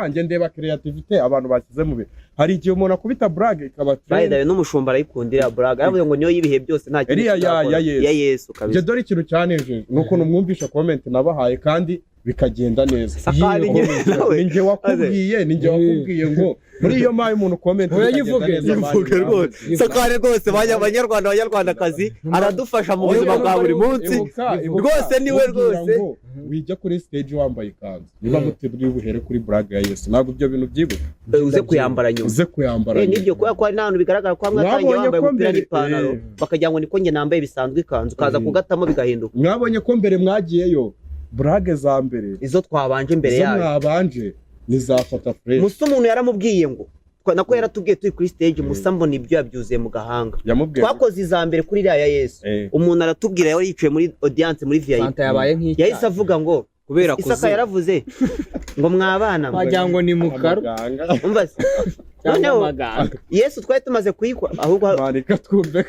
nge ndeba creativity abantu bashyize mu bihe hari igihe umuntu akubita brag ikaba trend n'umushumba arayikundira brag aravuga ngo niyo yibihe byose nta kintu ya Yesu kabisa nge dore ikintu cyanejeje nuko numwumvisha comment nabahaye kandi bikagenda neza ninjye wakubwiye ngo muri iyo mayi umuntu comment yivuge rwose sakare rwose banyarwandakazi aradufasha mu buzima bwa buri munsi rwose niwe rwose wijya kuri stage wambaye ikanzu niba muteburi buhere kuri brag ya Yesu ntabwo ibyo bintu byibuka uze kuyambara nyuma nibyo kuko hari n'abantu bigaragara ko mwatangiye wambaye umupira n'ipantaro bakagira ngo niko nge nambaye bisanzwe ikanzu kaza kugatamo bigahinduka mwabonye ko mbere mwagiyeyo brag za mbere izo twabanje mbere yayo mwabanje nizafata fresh musa umuntu yaramubwiye ngo nako yaratubwiye turi kuri stage musa mbona ibyo yabyuzuye mu gahanga twakoze iza mbere kuri iriya ya Yesu umuntu aratubwira yari yicaye muri audience muri VIP yahise avuga ngo kubera Isaka yaravuze ngo mwabana wagira ngo ni mukaro umva se noneho Yesu twari tumaze kuyikwa ahubwo marika twumve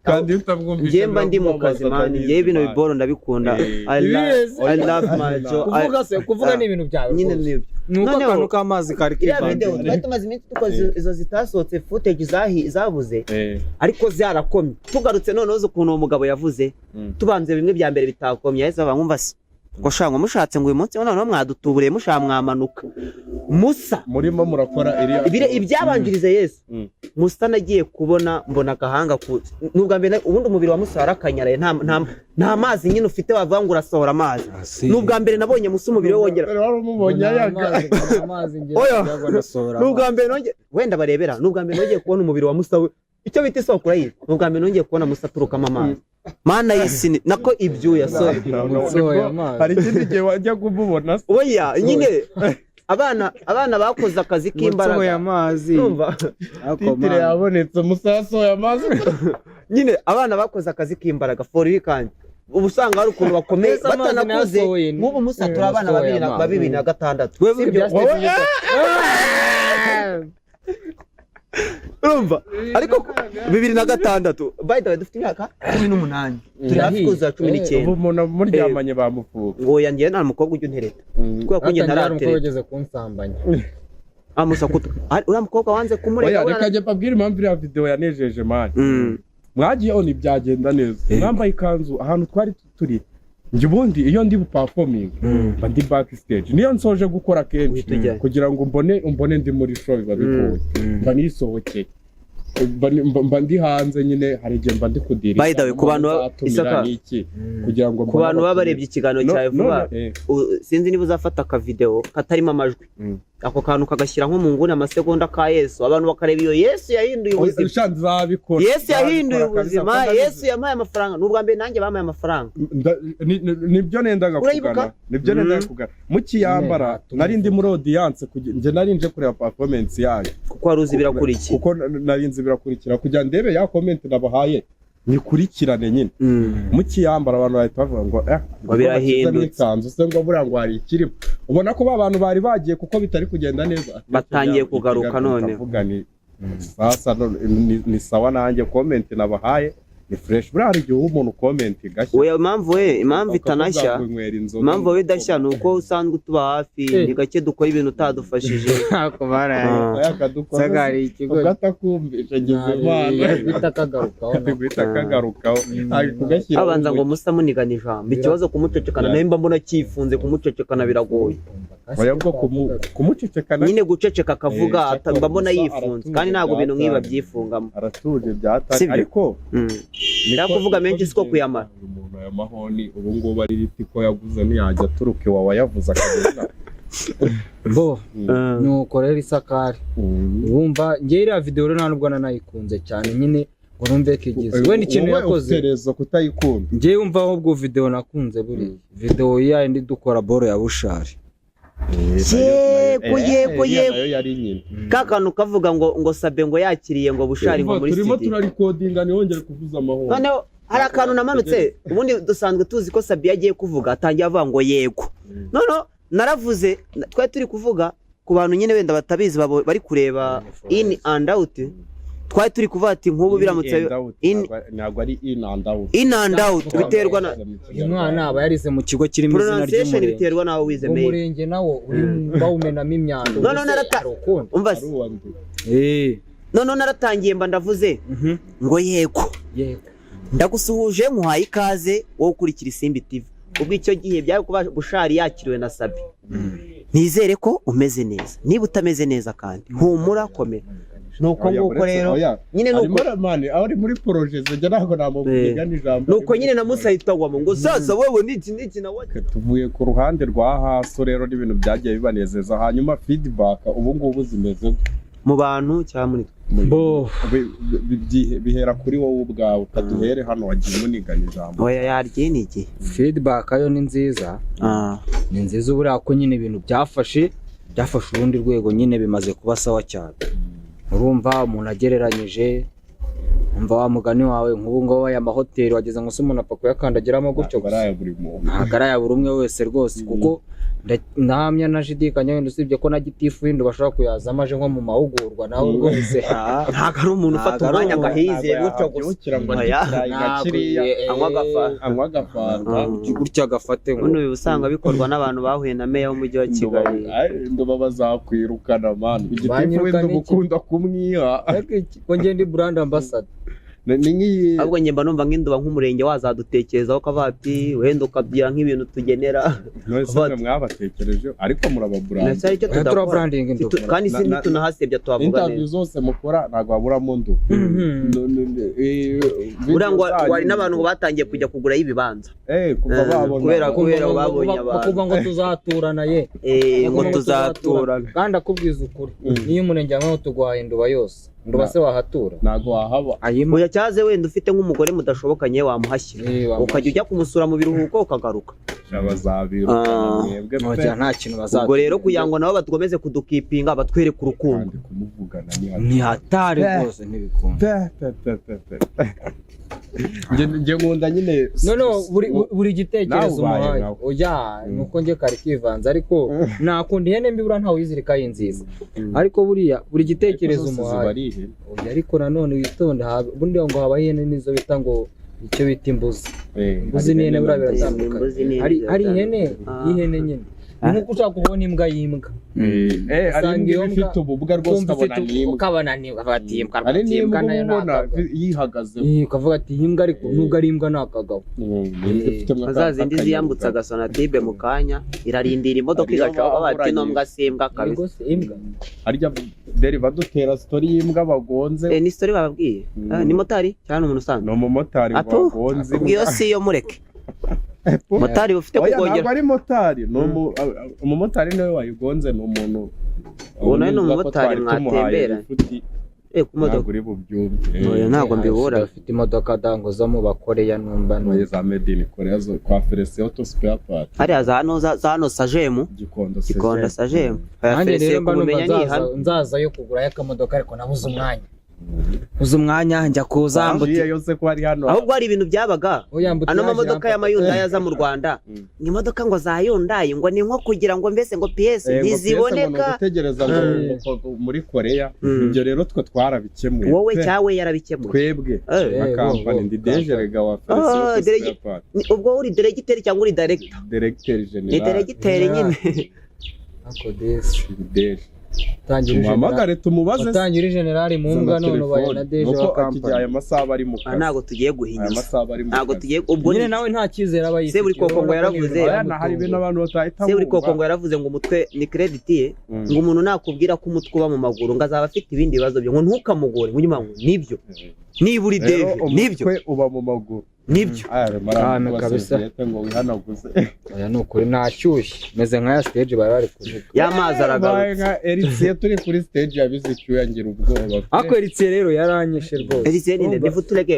kandi utamwumvisha njemba ndi mu kazi mani ngiye bino biboro ndabikunda I love my job kuvuga ni ibintu byawe nyine nibyo nuko akantu k'amazi kari kivanga twari tumaze iminsi dukoze izo zitasohotse footage zabuze ariko zarakomye tugarutse noneho zo kuntu uwo mugabo yavuze tubanze bimwe bya mbere bitakomye yahise abamwumva se ngo shanga mushatse ngo uyu munsi noneho mwadutuburiye mushaka mwamanuka Musa murimo murakora ibyabanjirize Yesu Musa nagiye kubona mbona agahanga nubwo mbere ubundi umubiri wa Musa warakanyaraye nta mazi nyine ufite wavuga ngo urasohora amazi nubwo mbere nabonye Musa umubiri we wongera waramubonye ayaga amazi ngiye gusohora nubwo mbere nongeye wenda barebera nubwo mbere nongeye kubona umubiri wa Musa we icyo bita isoko urayizi nubwo mbere nongeye kubona Musa turukamo amazi mana y'isi nako ibyuya hari ikindi gihe wajya kumubona oya nyine abana bakoze akazi k'imbaraga amazi titire yabonetse musasoya amazi nyine abana bakoze akazi k'imbaraga for kandi ubu usanga hari ukuntu bakomeye batanakuze nk'ubu Musa turi abana babiri na gatandatu urumva ariko 2006 by the way dufite imyaka 18 turi hafi kuza 19 ubu umuntu muryamanye bamufuka ngo yangiye nta mukobwa ujya untereta kubera ko ngiye ntaratera ugeze kunsambanya amusa kutu uriya mukobwa wanze kumureka oya reka njye pabwira impamvu iriya video yanejeje mani mwagiye oni byagenda neza mwambaye ikanzu ahantu twari turi njye ubundi iyo ndi performing mba ndi backstage niyo nsoje gukora kenshi kugira ngo mbone ndi muri show biba bigoye mba nisohokeye mba ndi hanze nyine hari igihe mba ndi kudirira by the way ku bantu Isaka kugira ngo ku bantu baba barebye ikiganiro cyawe vuba sinzi niba uzafata aka video katarimo amajwi ako kantu kagashyira nko mu nguni amasegonda ka Yesu abantu bakareba iyo Yesu yahinduye ubuzima Yesu yahinduye ubuzima Yesu yamaye amafaranga n'ubwa mbere nanjye bamaye amafaranga nibyo nendaga kugana mukiyambara nari ndi muri audience nje nari nje kureba performance yayo kuko waruzi birakurikiye kuko nari nzi birakurikira kugira ndebe ya comment nabahaye nikurikirane nyine mukiyambara abantu bahita bavuga ngo birahindutse se ngo buriya ngo hari ikirimo ubona ko abantu bari bagiye kuko bitari kugenda neza batangiye kugaruka none sasa ni sawa nanjye comment nabahaye ni fresh buriya hari igihe umuntu comment igashya oya impamvu itanashya impamvu we idashya ni uko usanzwe utuba hafi ni gake dukora ibintu utadufashije sagari ikigo ugatakumvisha gize imana bitakagarukaho abanza ngo musa munigana ijambo ikibazo kumucecekana nayo mba mbona cyifunze kumucecekana biragoye oya bwo kumucecekana nyine guceceka akavuga mba mbona yifunze kandi ntabwo ibintu nk'iba byifungamo aratuje byatanye ariko ndakuvuga menshi siko kuyamara umuntu aya mahoni ubu ngubu ari riti ko yaguze ntiyajya aturuka iwawe yavuze akagenda bo nuko rero isakari wumva ngewe iriya video rero nta nubwo nanayikunze cyane nyine ngo numve ko igize wenda ikintu yakoze uterezo kutayikunda ngewe wumva ahubwo video nakunze buriya video yindi dukora boro ya bushari yego nayo yari nyine kakantu kavuga ngo sabe ngo yakiriye ngo bushari ngo muri turimo studio turarikodinga ntiyongere kuvuza amahoro noneho hari akantu namanutse ubundi dusanzwe tuzi ko sabe yagiye kuvuga atangiye avuga ngo yego noneho naravuze twari turi kuvuga ku bantu nyine wenda batabizi bari kureba in and out twari turi kuvuga ati nk'ubu biramutse ntabwo ari in and out biterwa na umwana aba yarize mu kigo kirimo izina pronunciation biterwa naho wize mail umurenge nawo uri bawumenamo imyanda umva none naratangiye mba ndavuze ngo yego ndagusuhuje nkuhaye ikaze wowe ukurikira Isimbi TV ubwo icyo gihe byari kuba bushari yakiriwe na Sabi nizere ko umeze neza niba utameze neza kandi humura komera nuko nguko rero nyine nuko ari muri projet zijya ntago namuvuga n'ijambo nuko nyine namusahitagwamo ngo sasa wewe niki na waje tuvuye ku ruhande rwa haso rero n'ibintu byagiye bibanezeza hanyuma feedback ubu ngubu zimeze mu bantu cyangwa bihera kuri wowe ubwawe utaduhere hano wagiye munigana ijambo oya yarye niki feedback yo ni nziza ni nziza ubura ko nyine ibintu byafashe urundi rwego nyine bimaze kuba sawa cyane urumva umuntu agereranyije umva wa mugani wawe nk'ubu ngo aya mahoteli wageze ngo se umuntu apfa kuyakandagiramo gutyo ntagaraya buri umwe wese rwose kuko ndahamya nashidikanya wenda usibye ko na gitifu windi bashobora kuyazamo aje nko mu mahugurwa nawe rwose ntabwo ari umuntu ufata umwanya agahize gutyo gusa anywa agafanta gutya agafate buno usanga bikorwa n'abantu bahuye na meya w'umujyi wa Kigali ndo bazakwirukana man igitifu windi gukunda kumwiha ko ngende brand ambassador ahubwo njye mba numva nk'induba nk'umurenge wazadutekerezaho ko ati wenda ukabyira nk'ibintu tugenera none mwabatekereje ariko murababrand kandi si nitunahasebya tuhavuga interview zose mukora ntabwo baburamo ndu buriya ngo wari n'abantu ngo batangiye kujya kugurayo ibibanza kubera babonye abantu bakuvuga ngo tuzaturana ngo tuzaturana kandi akubwiza ukuri niyo umurenge wawe tuguhaye induba yose nduba se wahatura ntago wahaba oya cyaze wenda ufite nk'umugore mudashobokanye wamuhashyira ukajya ujya kumusura mu biruhuko ukagaruka bazabirukana mwebwe nta kintu bazatura ubwo rero kugira ngo nabo bakomeze kudukipinga batwereke urukundo ni hatari rwose ntibikunda njye nkunda nyine buri gitekerezo umuhaye oya nuko njye kari kivanze ariko nakunda ihene mbi buriya ntawe uyizirika y'inziza ariko buri gitekerezo umuhaye oya ariko nanone witonde ubundi ngo habaho ihene nizo bita ngo icyo bita imbuzi imbuzi n'ihene buriya biratandukanye hari ihene y'ihene nyine nkuko ushaka kubona imbwa y'imbwa ari ifite ububwa rwose ukabona nimbwa bati imbwa nayo ntabwo yihagaze ukavuga ati imbwa ariko nubwo ari imbwa ni akagabo azazindi ziyambutsa agasonatibe mu kanya irarindira imodoka igacaho bati no mbwa si imbwa kabisa harya deriva dutera story y'imbwa bagonze ni story bababwiye ni motari cyangwa umuntu usanzwe no umumotari bagonze ubwiyo si yo mureke motari ufite kugongera ntabwo ari motari umumotari niwe wayigonze ni umuntu ubona ni umumotari mwatembera ntabwo uri bubyumve ntabwo mbibura afite imodoka dango zo mu bakoreya numva za made in Korea zo kwa Felicien Auto Spare Part hariya za hano Sajemu Gikondo Sajemu nanjye rero mba numva nzaza yo kugura y'akamodoka ariko nabuze umwanya uzi umwanya njya kuza mbuti yose ko ari hano ahubwo hari ibintu byabaga ano mamodoka y'amayundaya aza mu Rwanda ni imodoka ngo za Hyundai ngo ni nko kugira ngo mbese ngo PS ntiziboneka gutegereza ngo muri Korea ibyo rero twe twarabikemuye wowe cyawe yarabikemuye twebwe akampani ndi dejerega wa Felicius ubwo uri directeur cyangwa uri director general ni directeur nyine ako deje Muhamagare tumubaze Tangira general mu mbwa none baye na deje wa kampani aya masaha ari mu kazi ntago tugiye guhinyuza ntago tugiye ubwo nyine nawe nta cyizere abayise se buri koko ngo yaravuze hari ibintu abantu batahita se buri koko ngo yaravuze ngo umutwe ni credit ye ngo umuntu nakubwira ko umutwe uba mu maguru ngo azaba afite ibindi bibazo byo ngo ntukamugore ngo nyuma nibyo niba uri deje nibyo umutwe uba mu maguru nibyo kabisa ngo wihanaguze aya nukuri nashyushye meze nka ya stage bari kuvuga y'amazi aragaruka nka Eritsiye turi kuri stage yabizicyuye ngira ubwoba ako Eritsiye rero yaranyeshe rwose Eritsiye ni ndivutulege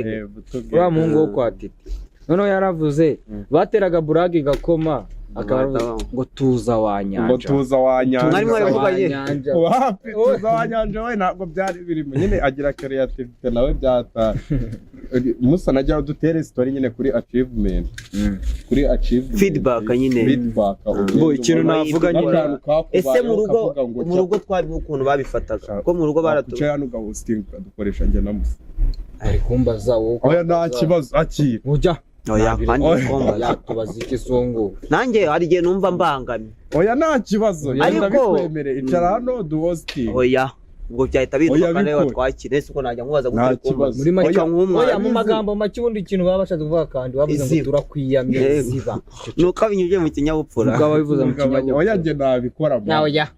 wa muhungu wo kwa Titi noneho yaravuze bateraga burage gakoma akaba ngo tuza wanyanja mwari mwavuganye wapi tuza wanyanja we ntabwo byari birimo nyine agira creativity nawe byata Musa najya dutere story nyine kuri achievement kuri achievement feedback nyine bo ikintu navuga nyine ese mu rugo twari ukuntu babifataga ko mu rugo baratuca yanuga hosting dukoresha njye na Musa ari kumbaza wowe oya nta kibazo akira ujya oya kandi komba yatubaza ikisongo nanjye hari gihe numva mbangami oya nta kibazo yenda bikwemere icara hano du hosting oya ubwo byahita bitwa rero twakire ese uko najya nkubaza gutari kumbaza muri make oya mu magambo make ubundi ikintu baba bashatse kuvuga kandi bavuze ngo turakwiyamye ziba nuko abinyuje mu kinyabupfura ukaba bivuze mu kinyabupfura oya je nabikora oya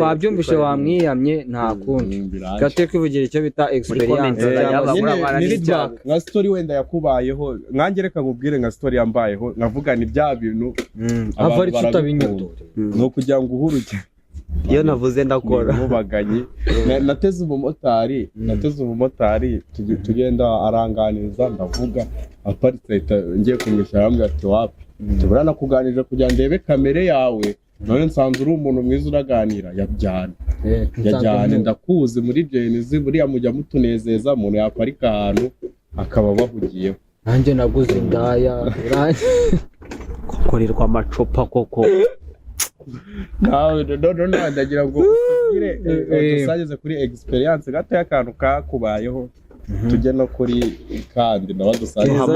babyumvishe wamwiyamye nta kundi gate kwivugira icyo bita experience nka story wenda yakubayeho nkange reka nkubwire nka story yambayeho nkavuga ni bya bintu ava ari tutabinyoto no kugira ngo uhuruke iyo navuze ndakora mubaganye nateze umumotari tugenda aranganiza ndavuga aparitse ngiye kumwishyura hamwe ati wapi tuburana kuganira kugira ndebe kamere yawe none nsanze uri umuntu mwiza uraganira yajyane ndakuzi muri Genezi buriya mujya mutunezeza umuntu yaparika ahantu akaba bahugiyeho nanjye naguze indaya gukorerwa amacupa koko nawe ndagira ngo ugire dusageze kuri experience gato y'akantu kakubayeho tujye no kuri kandi nabadusangiza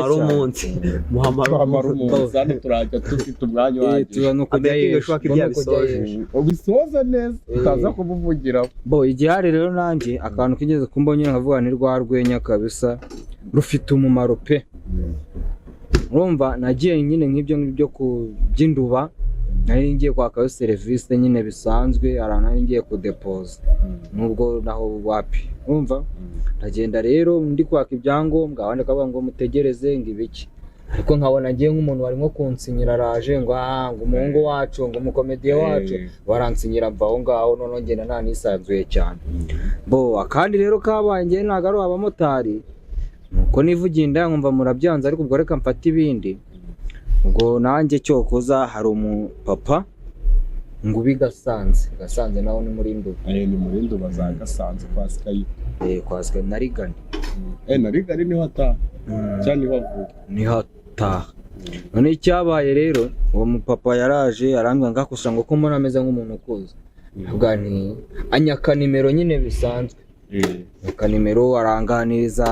muhamara umunsi hano turajya dufite umwanya uhagije ubisoza neza utaza kumuvugiraho bo igihari rero nanjye akantu kigeze kumbonye nkavuga ni rwa rwenya kabisa rufite umumaro pe urumva nagiye nyine nk'ibyo ku by'induba nari ngiye kwaka serivisi nyine bisanzwe nari ngiye kudepoza nubwo naho wapi urumva ndagenda rero ndi kwaka ibyangombwa abandi bakavuga ngo mutegereze ngo ibiki ariko nkabona ngiye nk'umuntu wari nko kunsinyira araje ngo umuhungu wacu ngo umukomediye wacu baransinyira mva aho ngaho none ngenda nta nisanzuye cyane bo akandi rero kabaye ngiye ntabwo ari abamotari nuko nivugiye inda nkumva murabyanze ariko ubwo reka mfate ibindi ubwo nanjye cyokoza hari umupapa ngo ubigasanze naho ni muri Nduba ni muri Nduba za Gasanze kwa Skype kwa Skype na Rigani na Rigani niho ataha cyane niho avuga niho ataha none icyabaye rero uwo mupapa yaraje arambwira ngakusha ngo ko mbona ameze nk'umuntu ukuze avuga nti anyaka nimero nyine bisanzwe akanimero aranganiriza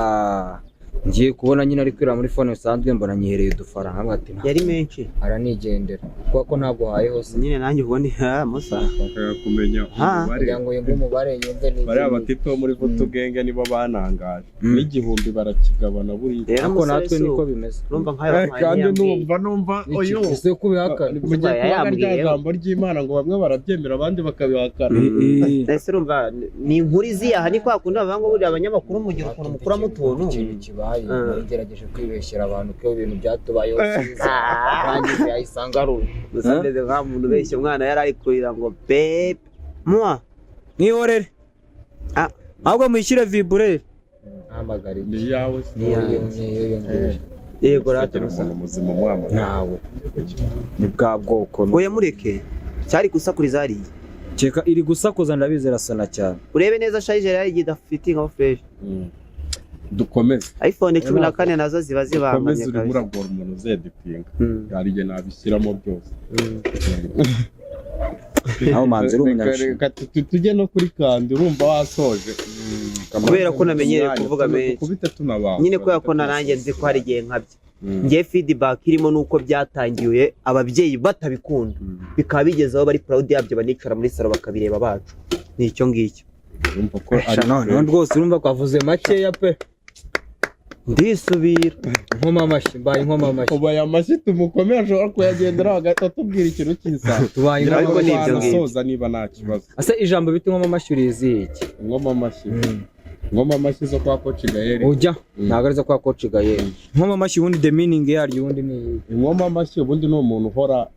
ngiye kubona nyine ari kwira muri phone bisanzwe mbona nyihereye udufaranga hamwe ati yari menshi aranigendera kuko ntabwo haye hose nyine nanjye ubwo ni musa kumenya umubare ngo yumve umubare yumve ni bari abatito muri Vutugenge nibo banangaje n'igihumbi barakigabana buri ariko natwe niko bimeze urumva nkayo kandi numva oyo ese kubihakana mu gihe kubaga ijambo ry'Imana ngo bamwe barabyemera abandi bakabihakana ese urumva ni inkuru iziyaha ni kwa kundi bavuga ngo buri abanyamakuru mugira ukuntu mukuramo utuntu ngerageje kwibeshyira abantu ko ibintu byatubayeho kandi yayisanga ari usandeze nka muntu beshye umwana yari ari kurira ngo bebe mwa mwihorere ahubwo mwishyire viburere amagari ni yawe yego rata muzima mwama nawe ni bwa bwoko oya mureke cyari gusakuriza hariya Ceka iri gusakuza ndabizera sana cyane. urebe neza charger yayo idafite nka fresh. Dukomeze iPhone 14 nazo ziba zibanganye kabisa uragora umuntu uzedipinga hari igihe nabishyiramo byose aho manzi rumenyashe tujye no kuri kandi urumva wasoje kubera ko namenyereye kuvuga menshi kubita tunabana nyine kubera ko nanjye nzi ko hari igihe nkabye ngiye feedback irimo nuko byatangiye ababyeyi batabikunda bikaba bigezeho bari proud yabyo banicara muri salo bakabireba bacu nicyo ngicyo urumva ko ari none rwose urumva kwavuze makeya pe ndisubira nkoma amashyi mbaye nkoma amashyi ubaye amashyi tumukomeye ashobora kuyagendera hagati atubwira ikintu cyiza tubaye ariko nibyo soza niba nta kibazo ase ijambo bita nkoma amashyi urizi iki ngoma amashyi zo kwa Coach Gael ujya ntabwo ari zo kwa Coach Gael nkoma amashyi ubundi the meaning yaryo ubundi ni ngoma amashyi ubundi ni umuntu uhora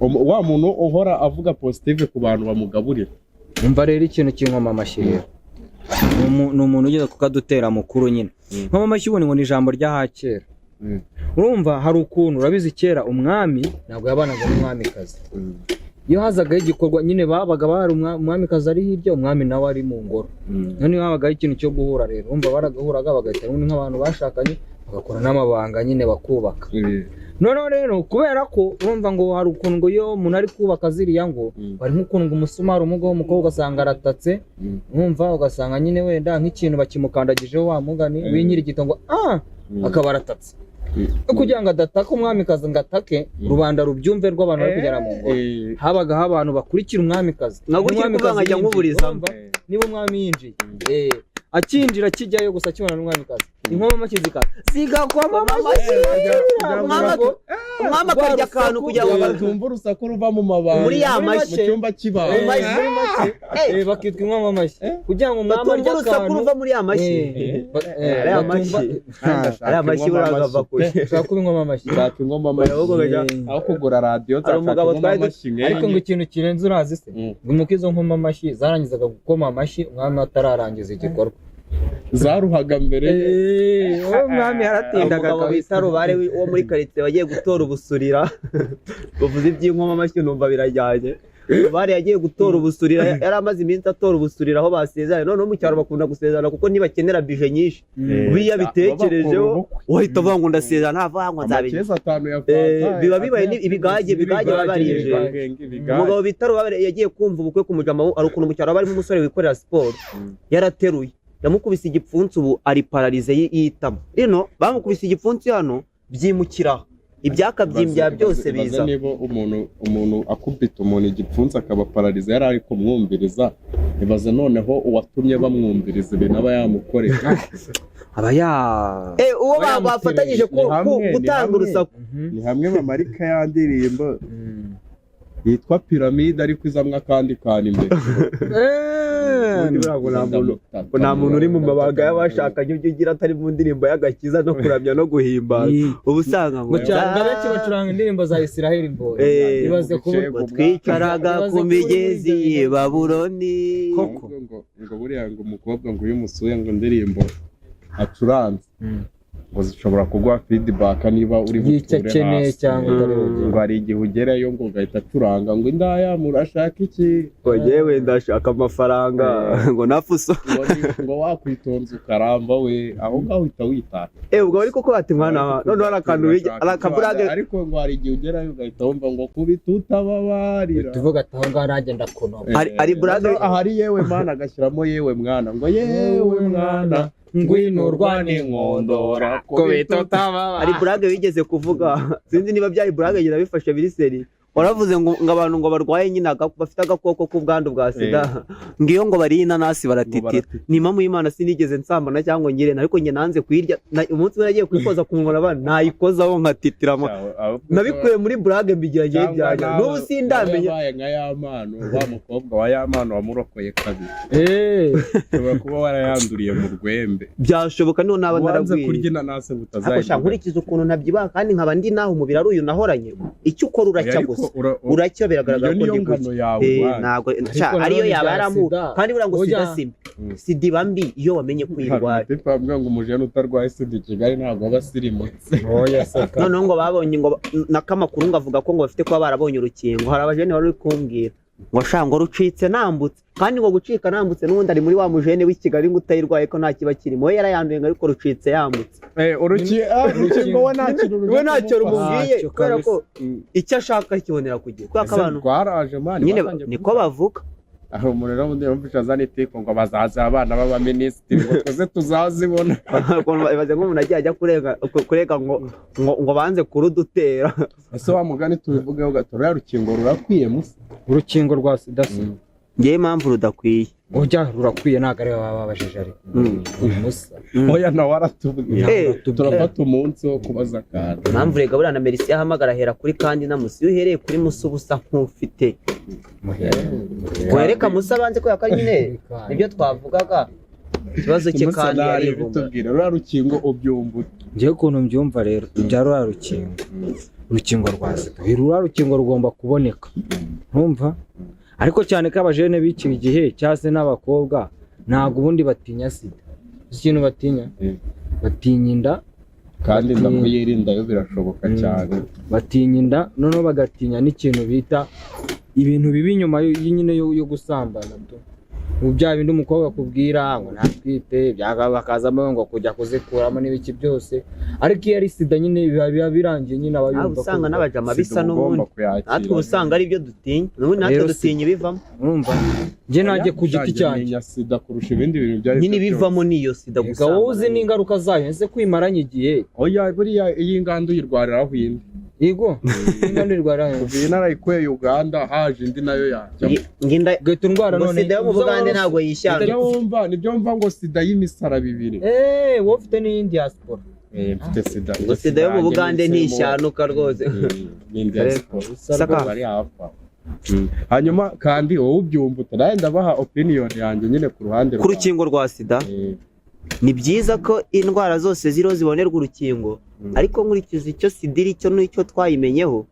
wa muntu uhora avuga positive ku bantu bamugaburira umva rero ikintu cy'inkoma amashyi rero ni umuntu ugeze kukadutera mukuru nyine nkoma amashyi ubundi ngo ni ijambo ry'ahakera urumva hari ukuntu urabizi kera umwami ntabwo yabanaga n'umwamikazi iyo hazagaho igikorwa nyine babaga bari umwamikazi ari hirya umwami nawe ari mu ngoro none habagaho ikintu cyo guhura rero urumva baragahuraga bagahita n'ubundi nk'abantu bashakanye bagakora n'amabanga nyine bakubaka noneho rero kubera ko urumva ngo hari ukuntu ngo iyo umuntu ari kubaka ziriya ngo bari nk'ukuntu ngo umusumari umugo w'umukobwa ugasanga aratatse urumva ugasanga nyine wenda nk'ikintu bakimukandagijeho wa mugani w'inyirigito ngo akaba aratatse kugira ngo adataka umwamikazi ngo atake rubanda rubyumve rw'abantu bari kugera mu ngoro habagaho abantu bakurikira umwamikazi nkajya nk'uburizamo niba umwami yinjiye akinjira kijyayo gusa kibona n'umwamikazi inkoma amashyi zikaza zigakoma amashyi umwami akarya akantu kugira ngo batumve urusaku ruva mu mabanga muri ya mashyi mu cyumba kibaye bakitwa inkoma amashyi kugira ngo umwami arye akantu urusaku ruva muri ya mashyi ariya mashyi uragava kure ushaka kuba inkoma amashyi aho kugura radiyo ariko ngo ikintu kirenze urazi se ngo nuko izo nkoma amashyi zarangizaga gukoma amashyi umwami atararangiza igikorwa zaruhaga mbere umwami yaratindaga umugabo bita Rubare wo muri quartier bagiye gutora ubusurira bavuze iby'inkoma amashyi numva birajyanye Rubare yagiye gutora ubusurira yari amaze iminsi atora ubusurira aho basezeranye noneho mu cyaro bakunda gusezerana kuko nibakenera bije nyinshi biya bitekerejeho wahita uvuga ngo ndasezerana ntavuga ngo nzabije biba bibaye ibigage babarije umugabo bita Rubare yagiye kumva ubukwe ku mujama ari ukuntu mu cyaro barimo umusore wikorera siporo yarateruye yamukubise igipfunsi ubu ari paralize yitama ino bamukubise igipfunsi hano byimukira ibyakabyimbya byose biza niba umuntu akubita umuntu igipfunsi akaba paralize yari ari kumwumviriza ibaza noneho uwatumye bamwumviriza ibintu aba yamukoreye aba uwo bafatanyije gutanga urusaku ni hamwe bamarika ya ndirimbo yitwa Piramide ariko izamwe akandi kantu imbere nta muntu uri mu mabanga y'abashakanye ujya ugira atari mu ndirimbo y'agakiza no kuramya no guhimbaza ubu usanga ngo benshi bacuranga indirimbo za Israel Mbowe ibaze twicaraga ku migezi y'i Babuloni ngo buriya ngo umukobwa ngo iyo umusuye ngo indirimbo acuranze ngo zishobora kuguha feedback niba uri buture hasi cyangwa ngo hari igihe ugerayo ngo ugahita acuranga ngo indaya murashaka iki ngo yewe ndashaka amafaranga ngo nafuso ngo wakwitonza ukaramba we aho ngaho uhita witaka ubwo ariko ko bati mwana noneho arakantu arakaburage ariko ngo hari igihe ugerayo ugahita wumva ngo kubita utababarira tuvuga ati aho ngaho nagenda kuno ari burage ahari yewe mwana agashyiramo yewe mwana ngo yewe mwana ngwino urwane nkondora kubita utababara ari burage wigeze kuvuga sinzi niba byari burage gira bifashe biriseri waravuze ngo abantu ngo barwaye nyine bafite agakoko k'ubwandu bwa sida ngiyo ngo bari inanasi baratitira ni mama y'Imana sinigeze nsambana cyangwa ngire ariko nge nanze kuyirya umunsi nagiye kwikoza ku munwa abana nayikozaho nkatitiramo nabikuye muri burage mbigira gihe byajya n'ubu sindamenye nka yamano wa mukobwa wa yamano wamurokoye kabiri ushobora kuba warayanduriye mu rwembe byashoboka niho naba wanze naragwiye kurya inanasi butazayigira nkurikiza ukuntu ntabyibaha kandi nkaba ndi naho umubiri ari uyu nahoranye icyo ukora uracya gusa uracyo biragaragara ko niyo ngano yawe ntabwo ariyo yaba yaramu kandi buriya ngo sida sida iba mbi iyo wamenye ko uyirwaye bavuga ngo umujene utarwaye sida i Kigali ntabwo aba asirimutse noneho ngo babonye ngo n'akamakuru ngo avuga ko ngo bafite kuba barabonye urukingo hari abajene bari kumbwira ngo shango rucitse nambutse kandi ngo gucika nambutse n'ubundi ari muri wa mujene w'i Kigali ngo utayirwaye ko nta kiba kirimo we yarayanduye ngo ariko rucitse yambutse urukingo we ntacyo rumubwiye kubera ko icyo ashaka kibonera ku gihe kubera ko abantu twaraje mani nyine niko bavuga aho umuriro mundi yumvisha azana itiko ngo bazaza abana b'abaminisitiri ngo twese tuzazibona ibaze nk'umuntu agiye ajya kurega ngo banze kurudutera ese wa mugani tubivugeho gato ruriya rukingo rurakwiye musa urukingo rwa sida ngewe impamvu rudakwiye ujya rurakwiye ntabwo ari baba babajije ariko musa oya nawe aratubwira turafata umunsi wo kubaza kandi impamvu rega buriya na Merisi yahamagara ahera kuri kandi na Musa iyo uhereye kuri Musa ubusa nk'ufite wereka Musa banze ko yakari nyine nibyo twavugaga ikibazo cye kandi yari bitubwira ruriya rukingo ubyumva ngewe ukuntu mbyumva rero ibya ruriya urukingo rwa sida ruriya rukingo rugomba kuboneka ntumva ariko cyane ko abajene b'iki gihe cyangwa se n'abakobwa ntabwo ubundi batinya sida ikintu batinya batinya inda kandi inda kuyirinda yo birashoboka cyane batinya inda noneho bagatinya n'ikintu bita ibintu bibi inyuma nyine yo gusambana ubu bya bindi umukobwa akubwira ngo ntatwite bakazamo ngo kujya kuzikuramo n'ibiki byose ariko iyo ari sida nyine biba birangiye nyine aba yumva usanga n'abajama bisa n'ubundi natwe usanga ari byo dutinya n'ubundi natwe dutinya ibivamo urumva njye nanjye ku giti cyanjye sida kurusha ibindi bintu byari nyine ibivamo niyo sida gusa wowe uzi n'ingaruka zayo ese kwimaranye igihe oya buriya iyi nganda uyirwariraho indi yego inganda uyirwariraho uvuye narayikuye Uganda haje indi nayo yajya gahita indwara none sida yo mu Bugande ntabwo yishyana nibyo wumva ngo sida y'imisara bibiri wowe ufite n'iyindi diaspora mfite sida ngo sida yo mu Bugande ntishanuka rwose ni diaspora bari hafa hanyuma kandi wowe ubyumva utaraye ndabaha opinion yanjye nyine ku ruhande ku rukingo rwa sida ni byiza ko indwara zose ziriho zibonerwa urukingo ariko nkurikiza icyo sida iri cyo n'icyo twayimenyeho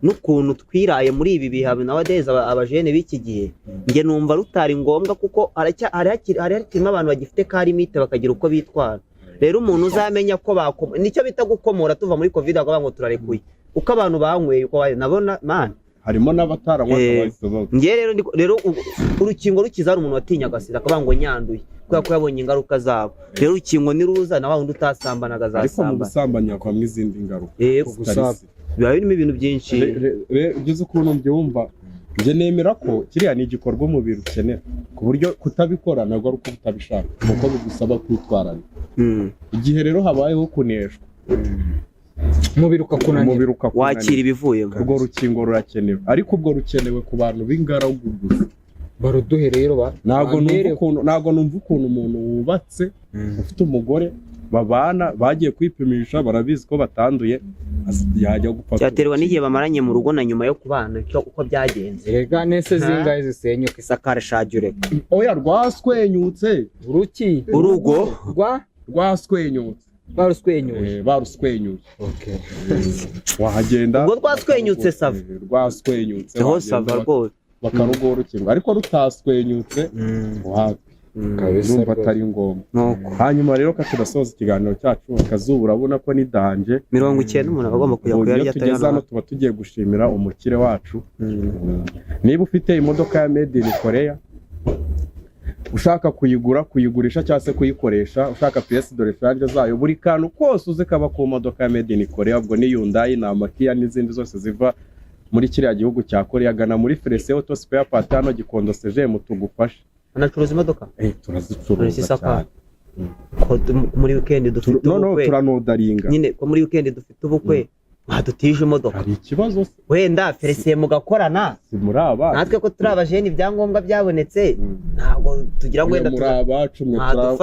n'ukuntu twiraye muri ibi bihe nowadays abajene b'iki gihe njye numva rutari ngombwa kuko harimo abantu bagifite ka limite bakagira uko bitwara rero umuntu uzamenya ko nicyo bita gukomora tuva muri covid akavuga ngo turarekuye uko abantu banyweye uko nabona man harimo n'abataranywa njye rero urukingo rukiza hari umuntu watinyaga sida akavuga ngo nyanduye kubera ko yabonye ingaruka zabo rero urukingo niruza na wundi utasambanaga azasambana ariko mu gusambanya havamo izindi ngaruka biba birimo ibintu byinshi ugeze ukuntu mbyumva njye nemera ko kiriya ni igikorwa umubiri ukenera ku buryo kutabikora ntabwo ari uko utabishaka kuko bigusaba kwitwarana igihe rero habayeho kuneshwa umubiri ukakunanira wakira ibivuyemo urwo rukingo rurakenewe ariko ubwo rukenewe ku bantu b'ingaragu gusa baruduhe rero ntabwo numva ukuntu umuntu wubatse ufite umugore babana bagiye kwipimisha barabizi ko batanduye yajya gupfa cyaterwa n'igihe bamaranye mu rugo na nyuma yo kubana uko byagenze rega nese zingahe zisenyuka isakara shagire oya rwaswenyutse urugo rwaswenyutse baruswenyuye okay wahagenda ubwo rwaswenyutse sava rwaswenyutse ho sava rwose bakarugora urukingo ariko rutaswenyutse wapi numva atari ngombwa hanyuma rero katurasoza ikiganiro cyacu akazuba urabona ko ni danje 90 umuntu agomba kujya kuyarya tugeze hano tuba tugiye gushimira umukire wacu niba ufite imodoka ya made in Korea ushaka kuyigurisha cyangwa se kuyikoresha ushaka pièce de rechange zayo buri kantu kose uzi kaba ku modoka ya made in Korea ubwo ni Hyundai na Kia n'izindi zose ziva muri kiriya gihugu cya Korea gana muri Frese Auto Spare Part hano Gikondo CGM tugufasha anacuruza imodoka turazicuruza cyane muri weekend dufite ubukwe turanodaringa nyine ko muri weekend dufite ubukwe badutije imodoka hari ikibazo wenda Frese mugakorana si muri aba natwe ko turi abajeni ibyangombwa byabonetse ntabwo tugira ngo wenda muri abacu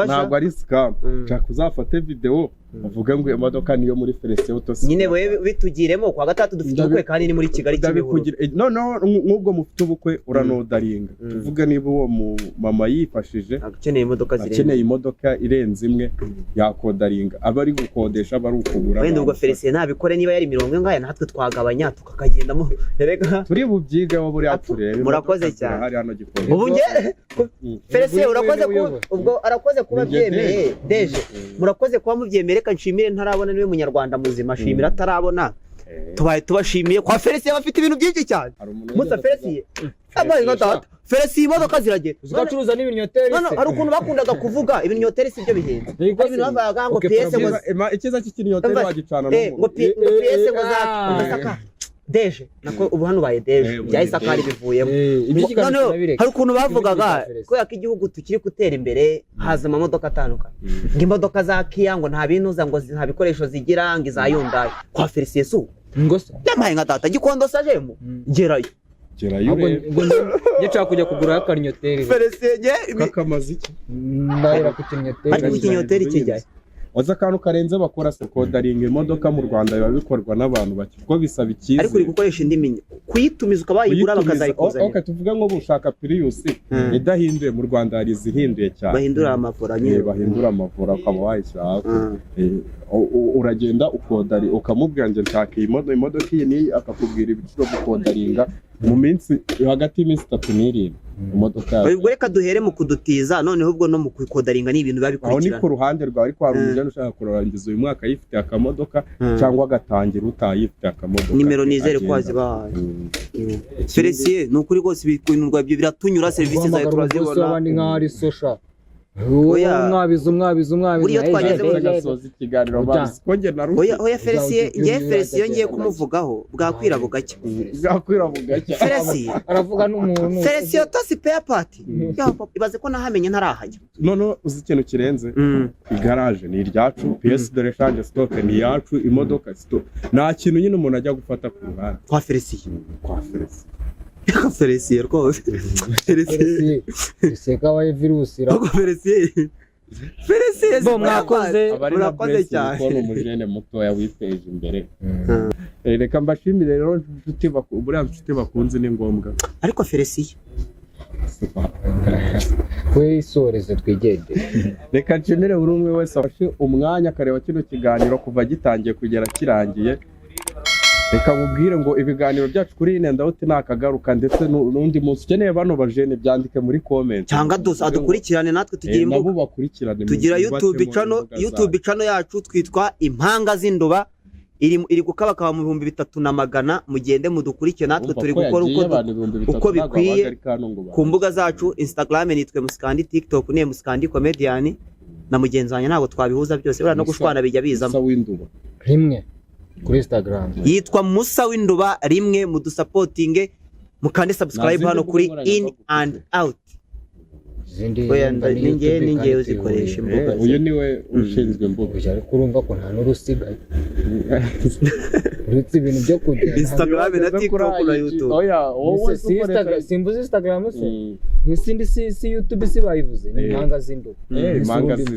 ntabwo ari scam nshaka uzafate video uvuge ngo iyo modoka niyo muri Felicien Autosport nyine wewe bitugiremo kwa gatatu dufite ubukwe kandi ni muri Kigali Kimihurura no nk'ubwo mufite ubukwe uranodaringa tuvuge niba uwo mama yifashije akeneye imodoka irenze imwe yakodaringa aba ari gukodesha aba ari ukugura wenda ubwo Felicien nabikore niba yari 70 ngaya natwe twagabanya tukakagendamo erega turi bubyige wo buri aturebe murakoze cyane hari hano gikomeye ubu ngere Felicien urakoze ubwo arakoze kuba byemeye deje murakoze kuba mubyemere reka nshimire ntarabona niwe munyarwanda muzima shimira atarabona tubaye tubashimiye kwa Felicien bafite ibintu byinshi cyane musa Felicien abaye gatatu Felicien imodoka ziragera ugacuruza n'ibinyoteri se hari ukuntu bakundaga kuvuga ibinyoteri sibyo bihenze ibintu bavuga ngo PS ngo ikiza cy'ikinyoteri wagicana ngo PS ngo zasaka deje nako ubu hano baye deje byahise akari bivuyemo hari ukuntu bavugaga ko yaka igihugu tukiri gutera imbere haza amamodoka atandukanye ngo imodoka za Kia ngo nta binuza ngo nta bikoresho zigira ngo za Hyundai kwa Felicien su ngo se yamaye nka data gikondo sajemo gerayo ngo nshaka kujya kugura akarinyoteri Felicien kakamazi iki ndahera ku kinyoteri ariko ikinyoteri kijyaye waza akantu karenze bakora kodaringa imodoka mu Rwanda biba bikorwa n'abantu bake kuko bisaba ikize ariko uri gukoresha indi minyo kuyitumiza ukabayigura bakazayikuzanira okay tuvuga ngo bushaka Prius idahinduye mu Rwanda hari izihinduye cyane bahindura amavura nyine bahindura amavura ukaba wayishaka uragenda ukodari ukamubwira ngo nshaka iyi imodoka iyi ni akakubwira ibiciro bikodaringa mu minsi hagati y'iminsi 3 n'irindwi imodoka ubwo reka duhere mu kudutiza noneho ubwo no mu kukodaringa ni ibintu babikurikirana aho ni ku ruhande rwawe ariko hari umujyana ushaka kurangiza uyu mwaka yifite akamodoka cyangwa agatangira utayifite akamodoka nimero nizere ko wazibahaye Felicien nukuri rwose ibintu rwabyo biratunyura serivisi zawe turazibona abandi nk'ari social umwabizo buriyo twageze mu gasoza ikiganiro basikongera na ruti oya Felicien ngiye kumuvugaho bwakwira bugacya Felicien aravuga n'umuntu Felicien tosi spare part ibaze ko nahamenye ntarahajya none uzi ikintu kirenze igaraje ni iryacu pièce de rechange stock ni yacu imodoka stock nta kintu nyine umuntu ajya gufata ku ruhande kwa Felicien Felicien rwose Felicien sekabaye virusi ra Felicien bo mwakoze murakoze cyane ko umujene mutoya witeje imbere reka mbashimire rero inshuti bakunze ni ngombwa ariko Felicien kwisoreze twigende reka nshimire buri umwe wese afashe umwanya akareba kino kiganiro kuva gitangiye kugera kirangiye reka mubwire ngo ibiganiro byacu kuri Inendawuti nakagaruka ndetse n'undi munsi ukeneye bano bajene byandike muri comment cyangwa adukurikirane natwe tugira imbuga bakurikirane tugira YouTube channel yacu twitwa Impanga z'Induba iri gukabakaba mu 300 mugende mudukurikire natwe turi gukora uko bikwiye ku mbuga zacu Instagram nitwe Musikandi TikTok ni Musikandi Comedian na mugenzi wanjye ntabwo twabihuza byose bara no gushwana bijya bizamo rimwe kuri Instagram yitwa Musa w'Induba rimwe mudusapotinge mukande subscribe hano kuri In and Out ninjye uzikoresha imbuga uyu niwe ushinzwe imbuga ariko urumva ko nta n'urusigaye uretse ibintu byo kujya Instagram na TikTok na YouTube simbuze Instagram se n'isindi si YouTube si bayivuze ni Impanga z'Induba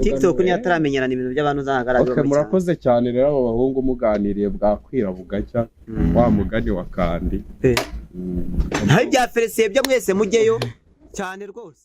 TikTok ni ataramenyerana ibintu by'abantu zahagaragara okay murakoze cyane rero abo bahungu muganiriye bwakwira bugacya wa mugani wa kandi nta bya Felicien byo mwese mujyeyo cyane rwose